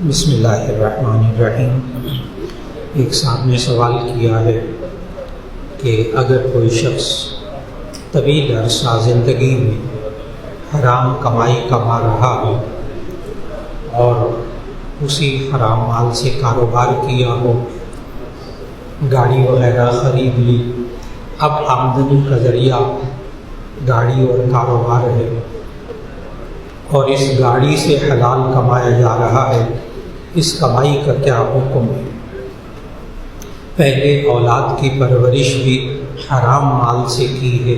بسم اللہ الرحمن الرحیم۔ ایک صاحب نے سوال کیا ہے کہ اگر کوئی شخص طویل عرصہ زندگی میں حرام کمائی کما رہا ہو اور اسی حرام مال سے کاروبار کیا ہو، گاڑی وغیرہ خرید لی، اب آمدنی کا ذریعہ گاڑی اور کاروبار ہے اور اس گاڑی سے حلال کمایا جا رہا ہے، اس کمائی کا کیا حکم ہے؟ پہلے اولاد کی پرورش بھی حرام مال سے کی ہے،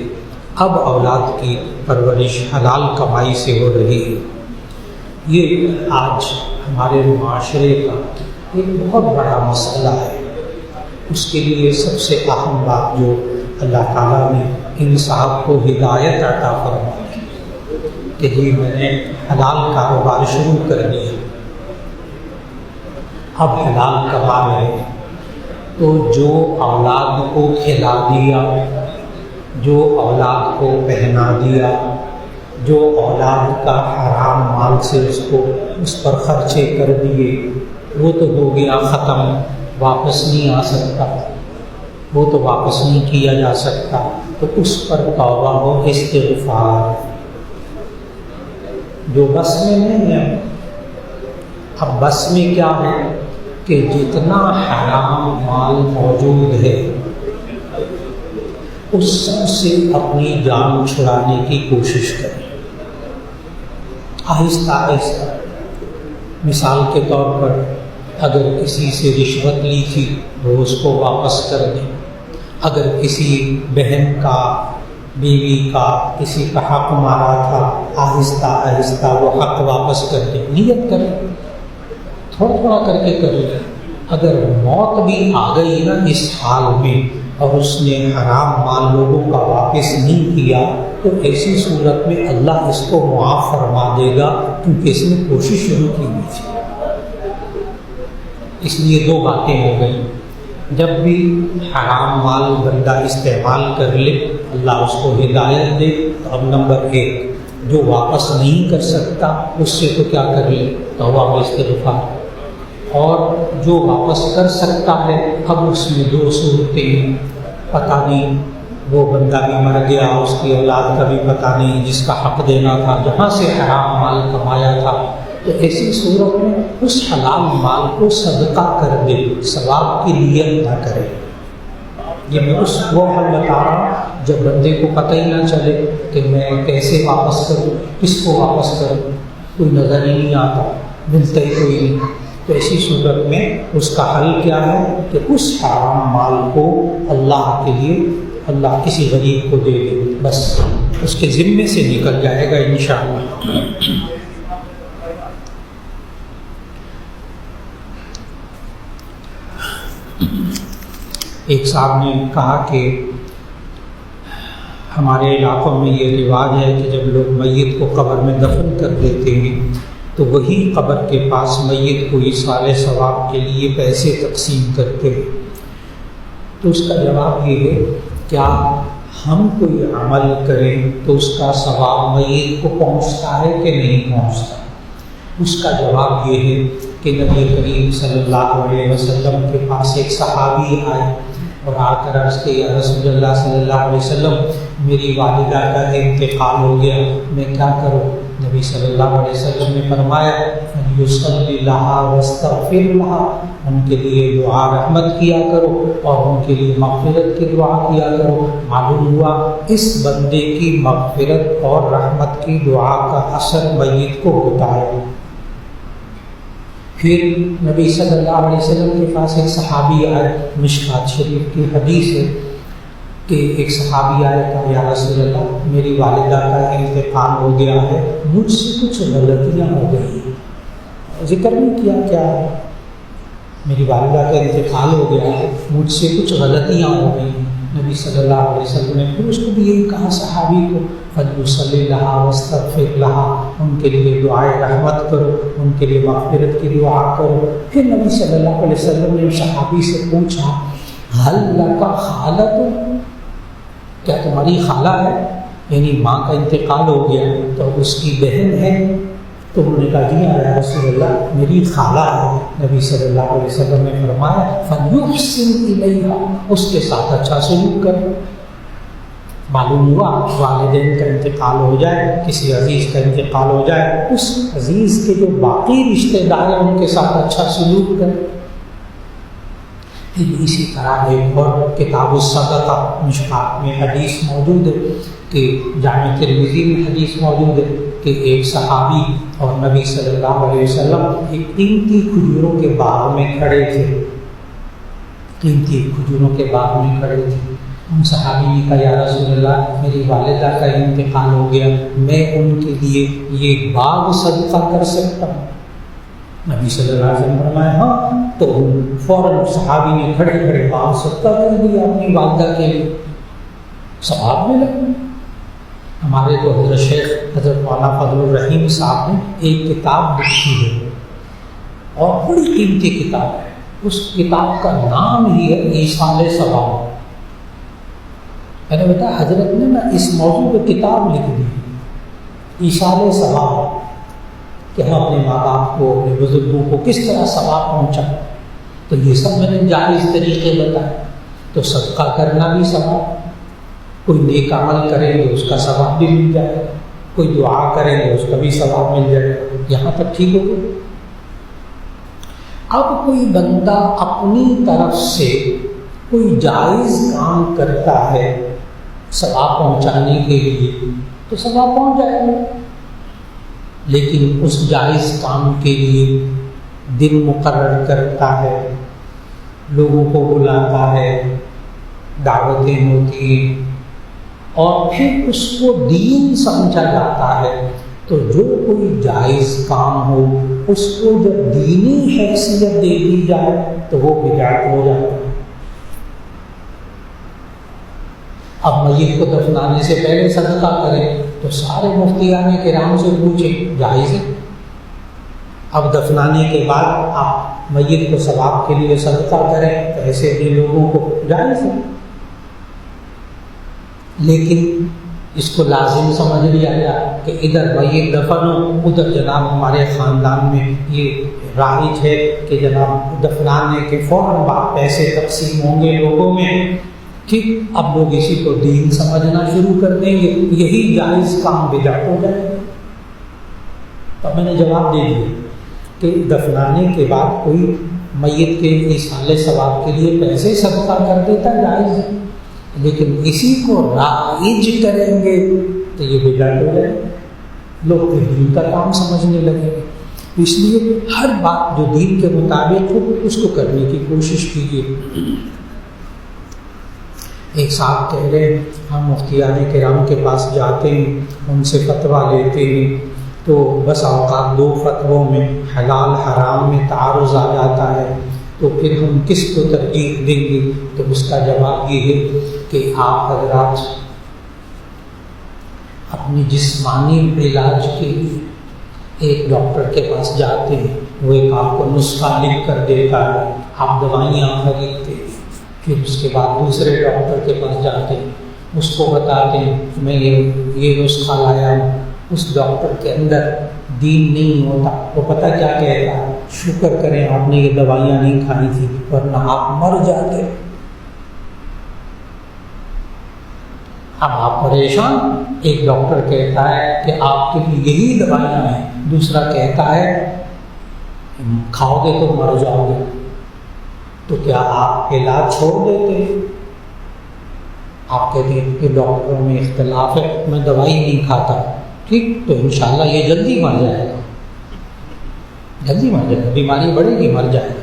اب اولاد کی پرورش حلال کمائی سے ہو رہی ہے۔ یہ آج ہمارے معاشرے کا ایک بہت بڑا مسئلہ ہے۔ اس کے لیے سب سے اہم بات جو اللہ تعالیٰ نے ان صاحب کو ہدایت عطا فرمائی کہ جی میں نے حلال کاروبار شروع کر دیا، اب حلال کما رہے ہیں، تو جو اولاد کو کھلا دیا، جو اولاد کو پہنا دیا، جو اولاد کا حرام مال سے اس پر خرچے کر دیے، وہ تو ہو گیا ختم، واپس نہیں آ سکتا، وہ تو واپس نہیں کیا جا سکتا، تو اس پر توبہ و استغفار جو بس میں نہیں ہے۔ اب بس میں کیا ہے کہ جتنا حرام مال موجود ہے اس سب سے اپنی جان چھڑانے کی کوشش کریں، آہستہ آہستہ۔ مثال کے طور پر اگر کسی سے رشوت لی تھی وہ اس کو واپس کر دیں، اگر کسی بہن کا، بیوی کا، کسی کا حق مارا تھا، آہستہ آہستہ وہ حق واپس کر دیں، نیت کریں، تھوڑا تھوڑا کر کے کر لیں۔ اگر موت بھی آ گئی نا اس حال میں اور اس نے حرام مال لوگوں کا واپس نہیں کیا، تو ایسی صورت میں اللہ اس کو معاف فرما دے گا، کیونکہ اس نے کوشش شروع کی ہوئی تھی۔ اس لیے دو باتیں ہو گئیں، جب بھی حرام مال بندہ استعمال کر لے اللہ اس کو ہدایت دے، تو اب نمبر 1 جو واپس نہیں کر سکتا اس سے تو کیا کر لے، توبہ و استغفار، اور جو واپس کر سکتا ہے اب اس میں 2 صورتیں، پتہ نہیں وہ بندہ بھی مر گیا، اس کی اولاد کا بھی پتہ نہیں، جس کا حق دینا تھا، جہاں سے حرام مال کمایا تھا، تو ایسی صورت میں اس حلال مال کو صدقہ کر دے، ثواب کی نیت نہ کرے۔ یہ میں وہ حل بتا رہا ہوں جب بندے کو پتہ ہی نہ چلے کہ میں کیسے واپس کروں، کس کو واپس کروں، کوئی نظر ہی نہیں آتا، ملتا ہی کوئی نہیں، تو ایسی صورت میں اس کا حل کیا ہے کہ اس حرام مال کو اللہ کے لیے اللہ کسی غریب کو دے دے، بس اس کے ذمے سے نکل جائے گا انشاءاللہ۔ ایک صاحب نے کہا کہ ہمارے علاقوں میں یہ رواج ہے کہ جب لوگ میت کو قبر میں دفن کر دیتے ہیں تو وہی قبر کے پاس میت کو ایصال ثواب کے لیے پیسے تقسیم کرتے ہیں، تو اس کا جواب یہ ہے کیا ہم کوئی عمل کریں تو اس کا ثواب میت کو پہنچتا ہے کہ نہیں پہنچتا؟ اس کا جواب یہ ہے کہ نبی کریم صلی اللہ علیہ وسلم کے پاس ایک صحابی آئے اور آ کر عرض کہ یا رسول اللہ صلی اللہ علیہ وسلم میری والدہ کا انتقال ہو گیا، میں کیا کروں؟ نبی صلی اللہ علیہ وسلم نے فرمایا فَلْيُصَلِّ لَهَا وَاسْتَغْفِرْ لَهَا، ان کے لیے دعا رحمت کیا کرو اور ان کے لیے مغفرت کی دعا کیا کرو۔ معلوم ہوا اس بندے کی مغفرت اور رحمت کی دعا کا اثر میت کو ہوتا ہے۔ پھر نبی صلی اللہ علیہ وسلم کے پاس ایک صحابی آئے، مشکات شریف کی حدیث ہے کہ ایک صحابی آئے کہا یا رسول اللہ میری والدہ کا انتقال ہو گیا ہے، مجھ سے کچھ غلطیاں ہو گئی ہیں، ذکر نہیں کیا کیا ہے، میری والدہ کا انتقال ہو گیا ہے، مجھ سے کچھ غلطیاں ہو گئی ہیں۔ نبی صلی اللہ علیہ وسلم نے پھر اس کو بھی یہی کہا صحابی کو فَلْيُصَلِّ لَهَا وَاسْتَغْفِرْ لَهَا، ان کے لیے دعائے رحمت کرو، ان کے لیے مغفرت کی دعا کرو۔ پھر نبی صلی اللہ علیہ وسلم نے صحابی سے پوچھا هَلْ لَكَ خَالَةٌ، کیا تمہاری خالہ ہے؟ یعنی ماں کا انتقال ہو گیا تو اس کی بہن ہے، تو انہوں نے کہا جی یا رسول اللہ میری خالہ ہے۔ نبی صلی اللہ علیہ وسلم نے فرمایا فَلْيُحْسِنْ إِلَيْهَا، اس کے ساتھ اچھا سلوک کر۔ معلوم ہوا والدین کا انتقال ہو جائے، کسی عزیز کا انتقال ہو جائے، اس عزیز کے جو باقی رشتہ دار ہیں ان کے ساتھ اچھا سلوک کریں۔ اسی طرح ایک اور کتاب الصدقہ مشکات میں حدیث موجود ہے کہ جامع ترمذی میں حدیث موجود ہے کہ ایک صحابی اور نبی صلی اللہ علیہ وسلم ایک قیمتی کھجوروں کے باغ میں کھڑے تھے، قیمتی کھجوروں کے باغ میں کھڑے تھے۔ ان صحابی نے کہا یا رسول اللہ میری والدہ کا انتقال ہو گیا، میں ان کے لیے یہ باغ صدقہ کر سکتا ہوں؟ نبی صلی اللہ علیہ وسلم فرمایا ہاں، تو فوراً صحابی نے کھڑے کھڑے باغ صدقہ کر دیا اپنی والدہ کے لیے، ثواب ملا۔ ہمارے تو حضرت شیخ حضرت مولانا فضل الرحیم صاحب نے ایک کتاب لکھی ہے اور بڑی قیمتی کتاب ہے، اس کتاب کا نام ہی ہے ایصال ثواب۔ میں نے بتایا حضرت نے نا اس موضوع پہ کتاب لکھ دی، ایصال ثواب، کہ ہم اپنے ماں باپ کو اپنے بزرگوں کو کس طرح ثواب پہنچائیں۔ تو یہ سب میں نے جائز طریقے بتائے۔ تو صدقہ کرنا بھی ثواب، کوئی نیک عمل کریں گے اس کا ثواب بھی مل جائے گا، کوئی دعا کریں گے اس کا بھی ثواب مل جائے گا، یہاں تک ٹھیک ہو گیا۔ اب کوئی بندہ اپنی طرف سے کوئی جائز کام کرتا ہے ثواب پہنچانے کے لیے تو ثواب پہنچ جائے گا، لیکن اس جائز کام کے لیے دن مقرر کرتا ہے، لوگوں کو بلاتا ہے، دعوتیں ہوتی ہیں، اور پھر اس کو دین سمجھا جاتا ہے، تو جو کوئی جائز کام ہو اس کو جب دینی حیثیت دے دی جائے تو وہ بدعت ہو جاتا ہے۔ اب میت کو دفنانے سے پہلے صدقہ کریں تو سارے مفتیان کرام سے پوچھیں جائز ہے، اب دفنانے کے بعد آپ میت کو ثواب کے لیے صدقہ کریں تو ایسے بھی لوگوں کو جائز ہے، لیکن اس کو لازم سمجھ لیا گیا کہ ادھر میت دفن ہو، ادھر جناب ہمارے خاندان میں یہ رائج ہے کہ جناب دفنانے کے فوراً بعد پیسے تقسیم ہوں گے لوگوں میں، ٹھیک، اب لوگ اسی کو دین سمجھنا شروع کر دیں گے، یہی جائز کام بدعت ہو جائے گا۔ تو میں نے جواب دے دیا کہ دفنانے کے بعد کوئی میت کے ایصال ثواب کے لیے پیسے صدقہ کر دیتا جائز ہے، لیکن اسی کو رائج کریں گے تو یہ بدعت ہو جائے گا، لوگ دین کا کام سمجھنے لگیں گے۔ اس لیے ہر بات جو دین کے مطابق ہو اس کو کرنے کی کوشش کیجیے۔ ایک صاحب کہہ رہے ہیں ہم مفتیان کرام کے پاس جاتے ہیں، ان سے فتویٰ لیتے ہیں، تو بس اوقات دو فتووں میں حلال حرام میں تعارض آ جاتا ہے، تو پھر ہم کس کو ترجیح دیں گے؟ تو اس کا جواب یہ ہے کہ آپ حضرات اپنی جسمانی علاج کے لیے ایک ڈاکٹر کے پاس جاتے ہیں، وہ ایک آپ کو نسخہ لکھ کر دیتا ہے، آپ دوائیاں خریدتے ہیں، پھر اس کے بعد دوسرے ڈاکٹر کے پاس جاتے ہیں، اس کو بتاتے ہیں میں یہ نسخہ لایا ہوں، اس ڈاکٹر کے اندر دین نہیں ہوتا، وہ پتہ کیا کہتا ہے شکر کریں آپ نے یہ دوائیاں نہیں کھانی تھی ورنہ آپ مر جاتے۔ اب آپ پریشان، ایک ڈاکٹر کہتا ہے کہ آپ کے لیے یہی دوائیاں ہیں، دوسرا کہتا ہے کھاؤ گے تو مر جاؤ گے، تو کیا آپ علاج چھوڑ دیتے ہیں؟ آپ کہتے ہیں کہ ڈاکٹروں میں اختلاف ہے، میں دوائی نہیں کھاتا، ٹھیک، تو انشاءاللہ یہ جلدی مر جائے گا، جلدی مر جائے گا، بیماری بڑھے گی مر جائے گا۔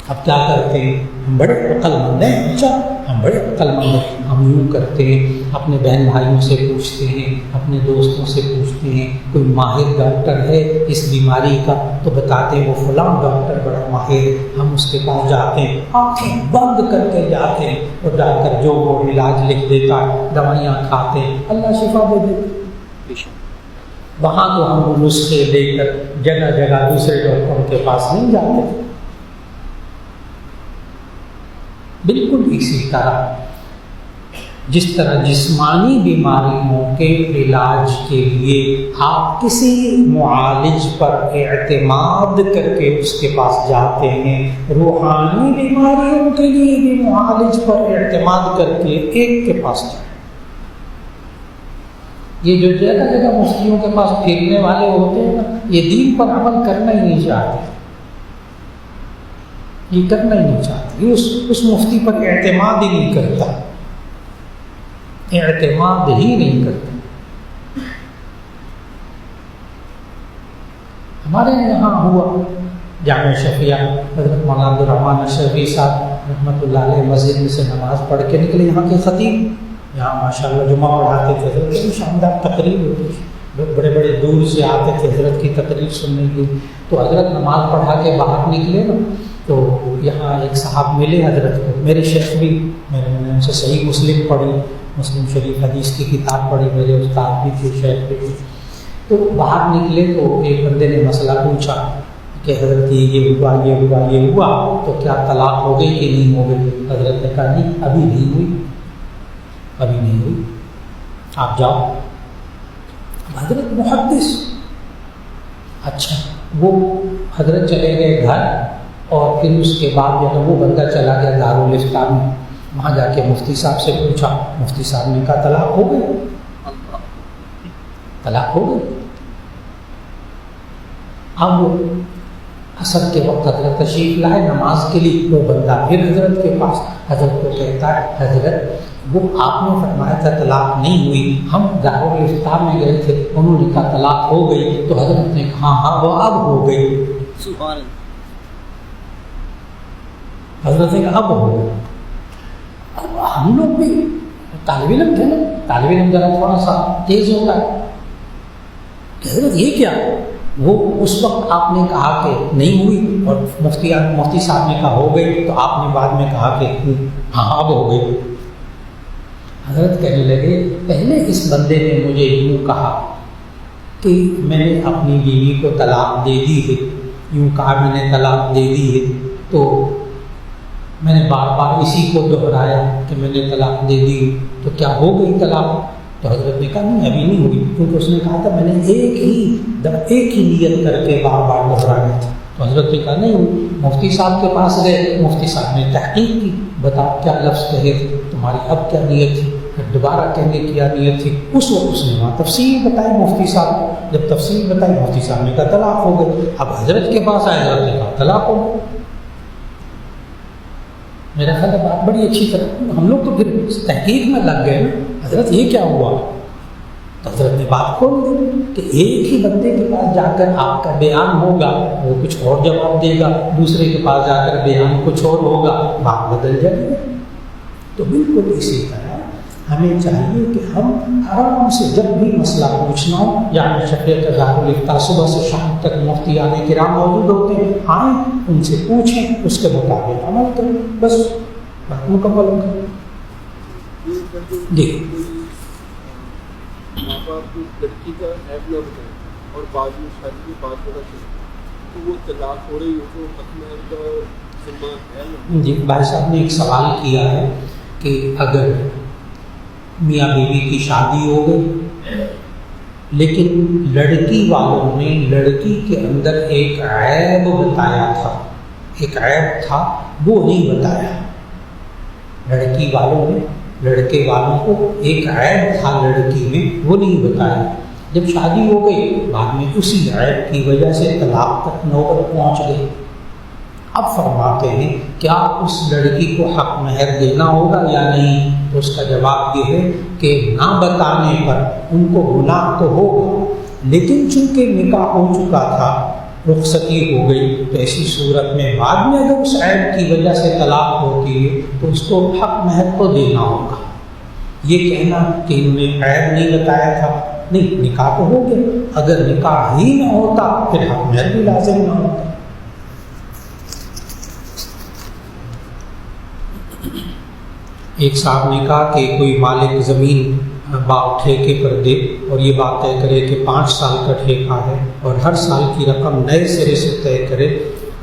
اب کیا کرتے ہیں ہم بڑے عقل مند ہیں، اچھا ہم بڑے عقل مند ہیں، ہم یوں کرتے ہیں اپنے بہن بھائیوں سے پوچھتے ہیں، اپنے دوستوں سے پوچھتے ہیں کوئی ماہر ڈاکٹر ہے اس بیماری کا، تو بتاتے ہیں وہ فلاں ڈاکٹر بڑا ماہر ہے، ہم اس کے پاس جاتے ہیں، آنکھیں بند کر کے جاتے ہیں، اور جا کر جو وہ علاج لکھ دیتا ہے دوائیاں کھاتے ہیں، اللہ شفا دے دیتے۔ وہاں تو ہم وہ نسخے لے کر جگہ جگہ دوسرے ڈاکٹروں کے پاس نہیں جاتے۔ بالکل اسی طرح جس طرح جسمانی بیماریوں کے علاج کے لیے آپ کسی معالج پر اعتماد کر کے اس کے پاس جاتے ہیں، روحانی بیماریوں کے لیے بھی معالج پر اعتماد کر کے ایک کے پاس جائیں۔ یہ جو جگہ جگہ مفتیوں کے پاس پھیرنے والے ہوتے ہیں نا، یہ دین پر عمل کرنا ہی نہیں چاہتے، یہ کرنا ہی نہیں چاہتے، یہ اس مفتی پر اعتماد ہی نہیں کرتا، اعتماد ہی نہیں کرتا۔ ہمارے یہاں ہوا جامع شفیع، حضرت مولانا عبدالرحمن اشرفی صاحب رحمۃ اللہ علیہ مسجد میں سے نماز پڑھ کے نکلے، یہاں کے خطیب، یہاں ماشاءاللہ جمعہ پڑھاتے تھے، حضرت شاندار تقریر ہوتی تھی، بڑے بڑے دور سے آتے تھے حضرت کی تقریر سننے کے لیے۔ تو حضرت نماز پڑھا کے باہر نکلے نا، تو یہاں ایک صاحب ملے حضرت کو، میرے شیخ بھی، میں نے ان سے صحیح مسلم پڑھی، مسلم شریف حدیث کی کتاب پڑھی، میرے استاد بھی تھے، شیخ بھی تھے۔ تو باہر نکلے تو ایک بندے نے مسئلہ پوچھا کہ حضرت یہ ہوا یہ ہوا یہ ہوا، تو کیا طلاق ہو گئی کہ نہیں ہو گئی؟ حضرت نے کہا نہیں، ابھی نہیں ہوئی، ابھی نہیں ہوئی، آپ جاؤ۔ حضرت محدث، اچھا، وہ حضرت چلے گئے گھر، اور پھر اس کے بعد جو ہے وہ بندہ چلا گیا دارالافتاء میں، وہاں جا کے مفتی صاحب سے پوچھا، مفتی صاحب نے کہا طلاق ہو گئی، طلاق ہو گئی۔ اب عصر کے وقت حضرت تشریف لائے نماز کے لیے، وہ بندہ پھر حضرت کے پاس، حضرت کو کہتا ہے حضرت وہ آپ نے فرمایا تھا طلاق نہیں ہوئی، ہم دارالافتاء میں گئے تھے، انہوں نے کہا طلاق ہو گئی، تو حضرت نے کہا ہاں وہ اب ہو گئی، سبحان اللہ، حضرت نے کہا اب ہو گئی۔ اب ہم لوگ بھی طالب علم تھے نا، طالب علم ذرا تھوڑا سا تیز ہوتا ہے کہ حضرت یہ کیا، وہ اس وقت آپ نے کہا کہ نہیں ہوئی، اور مفتی صاحب نے کہا ہو گئی، تو آپ نے بعد میں کہا کہ ہاں اب ہو گئی۔ حضرت کہنے لگے پہلے اس بندے نے مجھے یوں کہا کہ میں نے اپنی بیوی کو طلاق دے دی ہے، یوں کہا میں نے طلاق دے دی ہے، تو میں نے بار بار اسی کو دہرایا کہ میں نے طلاق دے دی، تو کیا ہو گئی طلاق؟ تو حضرت نے کہا نہیں ابھی نہیں ہوئی، کیونکہ اس نے کہا تھا میں نے ایک ہی نیت کر کے بار بار دہرایا تھا۔ تو حضرت نے کہا نہیں ہوئی۔ مفتی صاحب کے پاس گئے، مفتی صاحب نے تحقیق کی، بتاؤ کیا لفظ کہے تھے تمہاری، اب کیا نیت تھی، پھر دوبارہ کہنے کی کیا نیت تھی، اس وقت اس نے وہاں تفصیل بتائی مفتی صاحب، جب تفصیل بتائی مفتی صاحب نے کہا طلاق ہو گئی۔ اب حضرت کے پاس آئے، حضرت نے کہا طلاق ہو گئی۔ میرا خیال ہے بات بڑی اچھی طرح، ہم لوگ تو پھر تحقیق میں لگ گئے نا، حضرت یہ کیا ہوا؟ تو حضرت نے بات کھول دی کہ ایک ہی بندے کے پاس جا کر آپ کا بیان ہوگا، وہ کچھ اور جواب دے گا، دوسرے کے پاس جا کر بیان کچھ اور ہوگا، بات بدل جائے گی۔ تو بالکل اسی طرح ہمیں چاہیے کہ ہم آرام سے جب بھی مسئلہ پوچھنا ہو، یعنی شفیع دارالافتاء صبح سے شام تک مفتیان کرام موجود ہوتے ہیں، آئیں ان سے پوچھیں، اس کے مطابق عمل کریں، بس بات مکمل ہو گئی۔ دیکھیں ماں باپ لڑکی کا عیب نہ بتائیں اور بعد میں شادی کی بات پتہ چلے تو وہ طلاق ہو رہی ہو تو ختم کا ذمہ ہے نا۔ جی بھائی صاحب نے ایک سوال کیا ہے کہ اگر میاں بیوی کی شادی ہو گئی لیکن لڑکی والوں نے لڑکی کے اندر ایک عیب بتایا تھا، ایک عیب تھا وہ نہیں بتایا، لڑکی والوں نے لڑکے والوں کو ایک عیب تھا لڑکی میں وہ نہیں بتایا، جب شادی ہو گئی بعد میں اسی عیب کی وجہ سے طلاق تک نوبت پہنچ گئی۔ اب فرماتے ہیں کیا اس لڑکی کو حق مہر دینا ہوگا یا نہیں؟ تو اس کا جواب یہ ہے کہ نہ بتانے پر ان کو گناہ تو ہوگا، لیکن چونکہ نکاح ہو چکا تھا، رخصتی ہو گئی، تو ایسی صورت میں بعد میں اگر اس عیب کی وجہ سے طلاق ہوتی ہے تو اس کو حق مہر کو دینا ہوگا۔ یہ کہنا کہ انہوں نے عیب نہیں بتایا تھا، نہیں، نکاح تو ہو گیا، اگر نکاح ہی نہ ہوتا پھر حق مہر بھی لازم نہ ہوتا۔ ایک صاحب نے کہا کہ کوئی مالک زمین باپ ٹھیکے پر دے اور یہ بات طے کرے کہ 5 سال کا ٹھیکہ ہے اور ہر سال کی رقم نئے سرے سے طے کرے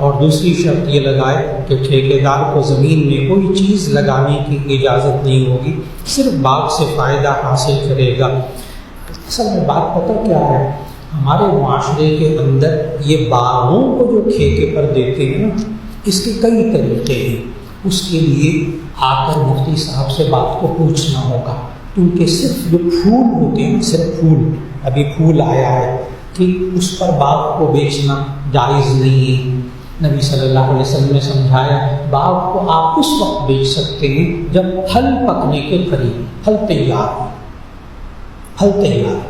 اور دوسری شرط یہ لگائے کہ ٹھیکیدار کو زمین میں کوئی چیز لگانے کی اجازت نہیں ہوگی، صرف باغ سے فائدہ حاصل کرے گا۔ اصل میں بات پتہ کیا ہے، ہمارے معاشرے کے اندر یہ باغوں کو جو ٹھیکے پر دیتے ہیں نا، اس کے کئی طریقے ہیں۔ اس کے لیے آ کر مفتی صاحب سے بات کو پوچھنا ہوگا، کیونکہ صرف جو پھول ہوتے ہیں، صرف پھول، ابھی پھول آیا ہے کہ اس پر باغ کو بیچنا جائز نہیں ہے۔ نبی صلی اللہ علیہ وسلم نے سمجھایا باغ کو آپ اس وقت بیچ سکتے ہیں جب پھل پکنے کے قریب، پھل تیار ہو، پھل تیار ہو۔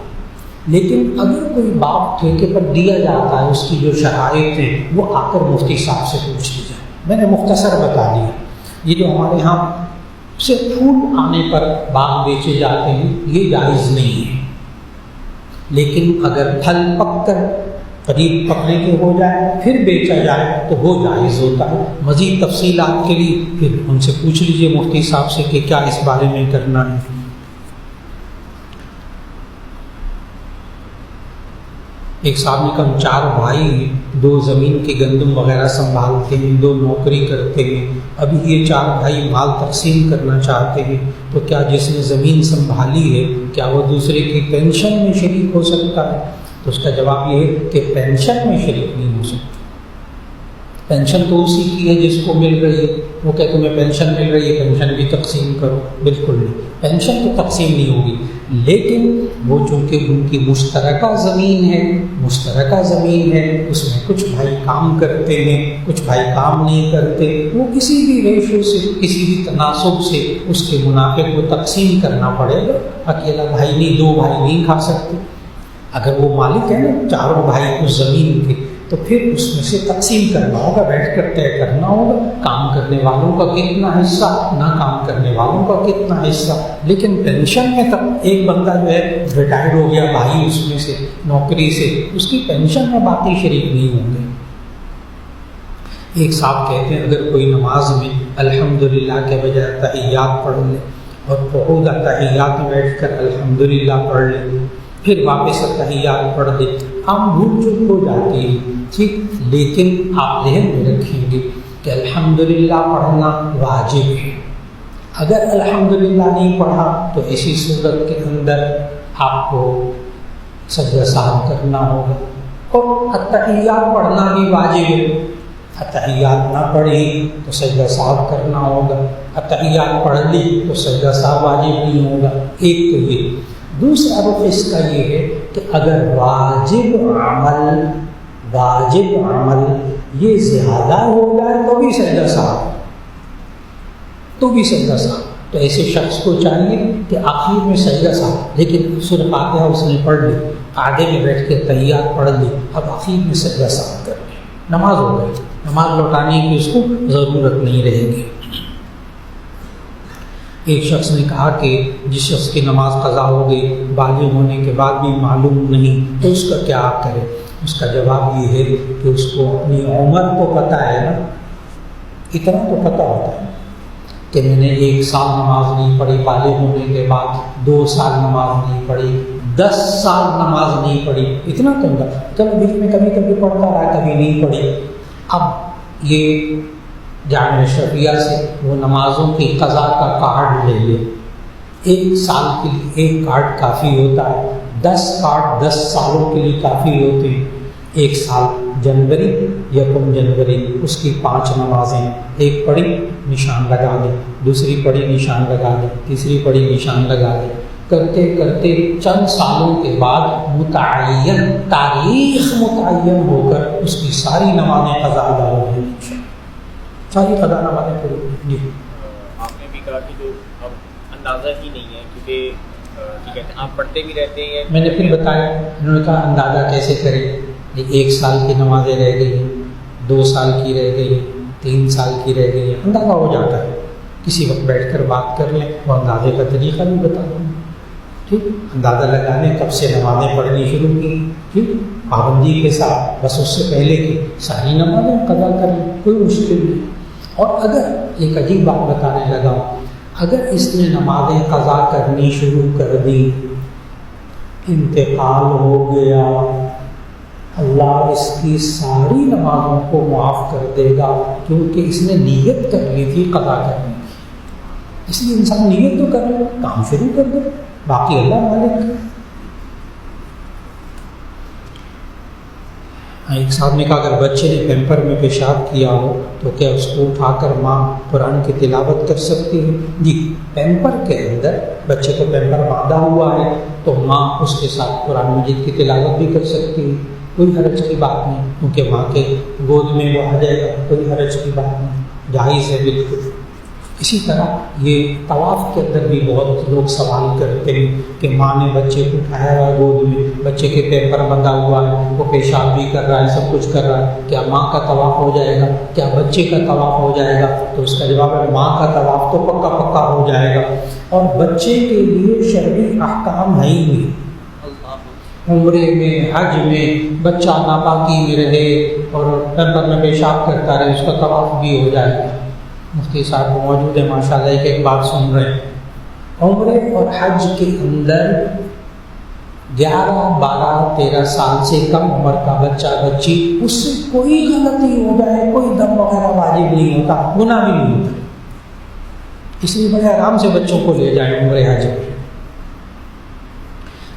لیکن اگر کوئی باغ ٹھیکے پر دیا جاتا ہے، اس کی جو شرائط ہیں وہ آ کر مفتی صاحب سے پوچھ لی جائے۔ میں نے مختصر بتا دیا، یہ جو ہمارے یہاں سے پھول آنے پر باغ بیچے جاتے ہیں یہ جائز نہیں ہے، لیکن اگر پھل پک کر قریب پکنے کے ہو جائے پھر بیچا جائے تو وہ جائز ہوتا ہے۔ مزید تفصیلات کے لیے پھر ان سے پوچھ لیجئے مفتی صاحب سے کہ کیا اس بارے میں کرنا ہے۔ ایک صاحب نے کہا 4 بھائی ہیں، 2 زمین کی گندم وغیرہ سنبھالتے ہیں، 2 نوکری کرتے ہیں، ابھی یہ 4 بھائی مال تقسیم کرنا چاہتے ہیں، تو کیا جس نے زمین سنبھالی ہے کیا وہ دوسرے کی پینشن میں شریک ہو سکتا ہے؟ تو اس کا جواب یہ ہے کہ پینشن میں شریک نہیں ہو سکتا۔ پینشن تو اسی کی ہے جس کو مل رہی ہے، وہ کہ تمہیں پینشن مل رہی ہے پینشن بھی تقسیم کرو، بالکل نہیں، پینشن تو تقسیم نہیں ہوگی۔ لیکن وہ چونکہ ان کی مشترکہ زمین ہے، مشترکہ زمین ہے، اس میں کچھ بھائی کام کرتے ہیں، کچھ بھائی کام نہیں کرتے، وہ کسی بھی ریشو سے، کسی بھی تناسب سے اس کے منافع کو تقسیم کرنا پڑے گا۔ اکیلا بھائی نہیں، 2 بھائی نہیں کھا سکتے۔ اگر وہ مالک ہے نا 4 بھائی اس زمین کے، تو پھر اس میں سے تقسیم کرنا ہوگا، بیٹھ کر طے کرنا ہوگا کام کرنے والوں کا کتنا حصہ، نہ کام کرنے والوں کا کتنا حصہ۔ لیکن پینشن میں تب ایک بندہ جو ہے ریٹائرڈ ہو گیا بھائی اس میں سے نوکری سے، اس کی پینشن میں باقی شریک نہیں ہوں گے۔ ایک صاحب کہتے ہیں اگر کوئی نماز میں الحمدللہ کے بجائے تحیات پڑھ لے اور قعود تحیات میں بیٹھ کر الحمدللہ پڑھ لے، پھر واپس تحیات پڑھ دے، ہم بھول چک ہو جاتی ہے، ٹھیک، لیکن آپ ذہن میں رکھیں گے کہ الحمدللہ پڑھنا واجب ہے۔ اگر الحمدللہ نہیں پڑھا تو ایسی صورت کے اندر آپ کو سجدہ سہو کرنا ہوگا، اور التحیات پڑھنا بھی واجب ہے۔ التحیات نہ پڑھی تو سجدہ سہو کرنا ہوگا، التحیات پڑھ لی تو سجدہ سہو واجب نہیں ہوگا۔ ایک تو یہ، دوسرا رخ اس کا یہ ہے کہ اگر واجب عمل یہ زیادہ ہو جائے تو بھی سجدہ سہو، تو ایسے شخص کو چاہیے کہ آخر میں سجدہ سہو، لیکن سورہ فاتحہ اس نے پڑھ لی، آگے میں بیٹھ کے تحیات پڑھ لی، اب آخر میں سجدہ سہو کر لی، نماز ہو گئی، نماز لوٹانے کی اس کو ضرورت نہیں رہے گی۔ ایک شخص نے کہا کہ جس شخص کی نماز قضا ہو گئی بالغ ہونے کے بعد بھی معلوم نہیں تو اس کا کیا کرے؟ اس کا جواب یہ ہے کہ اس کو اپنی عمر تو پتہ ہے نا، اتنا تو پتہ ہوتا ہے کہ میں نے 1 سال نماز نہیں پڑھی بالغ ہونے کے بعد، 2 سال نماز نہیں پڑھی، 10 سال نماز نہیں پڑھی، اتنا تو ہوگا، چلو بیچ میں کبھی کبھی پڑھتا رہا کبھی نہیں پڑھی۔ اب یہ جامعہ اشرفیہ سے وہ نمازوں کی قضا کا کارڈ لے لے، 1 سال کے لیے 1 کارڈ کافی ہوتا ہے، 10 کارڈ 10 سالوں کے لیے کافی ہوتے ہیں۔ 1 سال جنوری 1 جنوری اس کی 5 نمازیں، ایک پڑھی نشان لگا دے، دوسری پڑھی نشان لگا دے، تیسری پڑھی نشان لگا دے، کرتے کرتے چند سالوں کے بعد متعین تاریخ متعین ہو کر اس کی ساری نمازیں قضا ادا ہو گئی، ساری قضا نمازیں پڑھی۔ جی آپ نے بھی کہا کہ جو اب اندازہ ہی نہیں ہے، کیونکہ کہتے ہیں آپ پڑھتے بھی رہتے ہیں۔ میں نے پھر بتایا، انہوں نے کہا اندازہ کیسے کریں، 1 سال کی نمازیں رہ گئی، 2 سال کی رہ گئی، 3 سال کی رہ گئی، اندازہ ہو جاتا ہے، کسی وقت بیٹھ کر بات کر لیں، وہ اندازے کا طریقہ بھی بتا دوں، ٹھیک، اندازہ لگانے کب سے نمازیں پڑھنی شروع کی، ٹھیک، پابندی کے ساتھ، بس اس سے پہلے کی ساری نمازیں قضا کر لیں، کوئی مشکل نہیں۔ اور اگر ایک عجیب بات بتانے لگا، اگر اس نے نمازیں قضا کرنی شروع کر دی، انتقال ہو گیا، اللہ اس کی ساری نمازوں کو معاف کر دے گا، کیونکہ اس نے نیت کر لی تھی قضا کرنے کی۔ اس لیے انسان نیت تو کر لے، کام شروع کر دے، باقی اللہ مالک ہے۔ ایک صاحب نے کہا اگر بچے نے پیمپر میں پیشاب کیا ہو تو کیا اس کو اٹھا کر ماں قرآن کی تلاوت کر سکتی ہے؟ جی، پیمپر کے اندر بچے کو پیمپر باندھا ہوا ہے تو ماں اس کے ساتھ قرآن مجید کی تلاوت بھی کر سکتی ہے، کوئی حرج کی بات نہیں، کیونکہ ماں کے گود میں وہ آ جائے گا، کوئی حرج کی بات نہیں، جائز ہے بالکل۔ اسی طرح یہ طواف کے اندر بھی بہت لوگ سوال کرتے ہیں کہ ماں نے بچے کو اٹھایا ہوا ہے گود میں، بچے کے پیمپر بندھا ہوا ہے، وہ پیشاب بھی کر رہا ہے، سب کچھ کر رہا ہے، کیا ماں کا طواف ہو جائے گا؟ کیا بچے کا طواف ہو جائے گا؟ تو اس کا جواب ہے ماں کا طواف تو پکا پکا ہو جائے گا، اور بچے کے لیے شرعی احکام ہے ہی نہیں۔ عمرے میں، حج میں بچہ ناپاکی میں رہے اور پیمپر میں پیشاب کرتا رہے، اس کا طواف بھی ہو جائے گا۔ مفتی صاحب موجود ہے ماشاءاللہ، ایک بات سن رہے ہیں، عمرے اور حج کے اندر 11، 12، 13 سال سے کم عمر کا بچہ بچی، اس سے کوئی غلطی ہو جائے، کوئی دم وغیرہ واجب نہیں ہوتا، گناہ بھی نہیں ہوتا، اس لیے بڑے آرام سے بچوں کو لے جائیں عمرے حج میں۔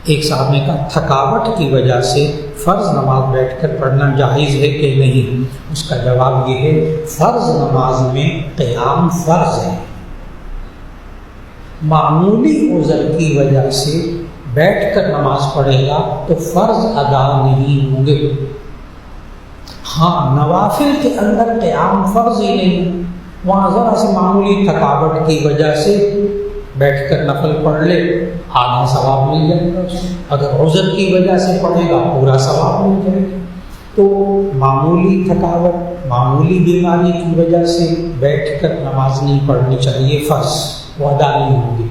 ایک صاحب نے کہا تھکاوٹ کی وجہ سے فرض نماز بیٹھ کر پڑھنا جائز ہے کہ نہیں؟ اس کا جواب یہ ہے فرض نماز میں قیام فرض ہے، معمولی عذر کی وجہ سے بیٹھ کر نماز پڑھے گا تو فرض ادا نہیں ہوں گے۔ ہاں، نوافل کے اندر قیام فرض ہی نہیں، وہاں ذرا سی معمولی تھکاوٹ کی وجہ سے بیٹھ کر نفل پڑھ لے، آدھا ثواب مل جائے گا اس کو، اگر عذر کی وجہ سے پڑھے گا پورا ثواب مل جائے گا۔ تو معمولی تھکاوٹ، معمولی بیماری کی وجہ سے بیٹھ کر نماز نہیں پڑھنی چاہیے، فرض وہ ادا نہیں ہوگی۔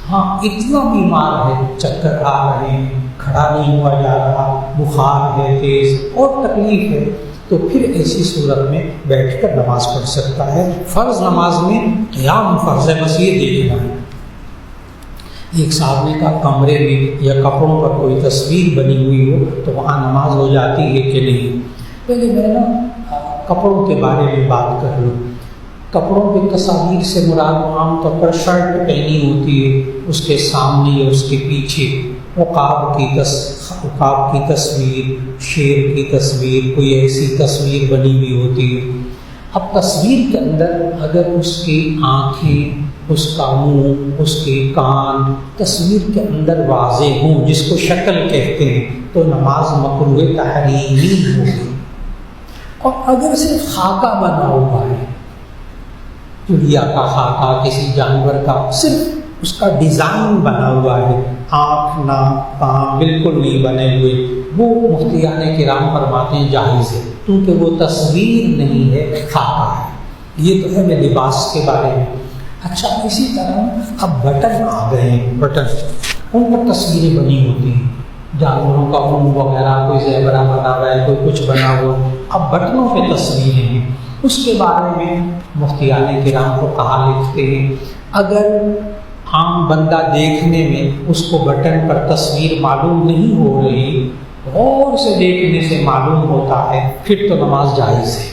ہاں، اتنا بیمار ہے، چکر آ رہے ہیں، کھڑا نہیں ہوا جا رہا، بخار ہے تیز اور تکلیف ہے، تو پھر ایسی صورت میں بیٹھ کر نماز پڑھ سکتا ہے۔ فرض نماز میں قیام فرض ہے، بس یہ دیکھنا ہے۔ ایک صاحب نے کہا کمرے میں یا کپڑوں پر کوئی تصویر بنی ہوئی ہو تو وہاں نماز ہو جاتی ہے کہ نہیں؟ پہلے میں کپڑوں کے بارے میں بات کر لوں۔ کپڑوں کی تصاویر سے مراد عام طور پر شرٹ پہنی ہوتی ہے، اس کے سامنے یا اس کے پیچھے عقاب کی تصویر، شیر کی تصویر، کوئی ایسی تصویر بنی ہوئی ہوتی ہے۔ اب تصویر کے اندر اگر اس کی آنکھیں، اس کا منہ، اس کے کان تصویر کے اندر واضح ہوں، جس کو شکل کہتے ہیں، تو نماز مکروہ تحریمی ہوگی۔ اور اگر صرف خاکہ بنا ہوا ہے، چڑیا کا خاکہ، کسی جانور کا، صرف اس کا ڈیزائن بنا ہوا ہے، آنکھ، ناک، کان بالکل نہیں بنے ہوئے، وہ مفتیان کرام فرماتے ہیں جائز ہے، کیونکہ وہ تصویر نہیں ہے، خاکہ ہے۔ یہ تو ہے میں لباس کے بارے میں۔ اچھا، اسی طرح اب بٹن آ گئے ہیں، بٹن، ان پر تصویریں بنی ہوتی ہیں، جانوروں کا اون وغیرہ، کوئی زیورہ بنا ہوا ہے، کوئی کچھ بنا ہوا، اب بٹنوں پہ تصویریں ہیں۔ اس کے بارے میں مفتیان کرام کو کہا لکھتے ہیں اگر عام بندہ دیکھنے میں اس کو بٹن پر تصویر معلوم نہیں ہو رہی، غور سے دیکھنے سے معلوم ہوتا ہے، پھر تو نماز جائز ہے۔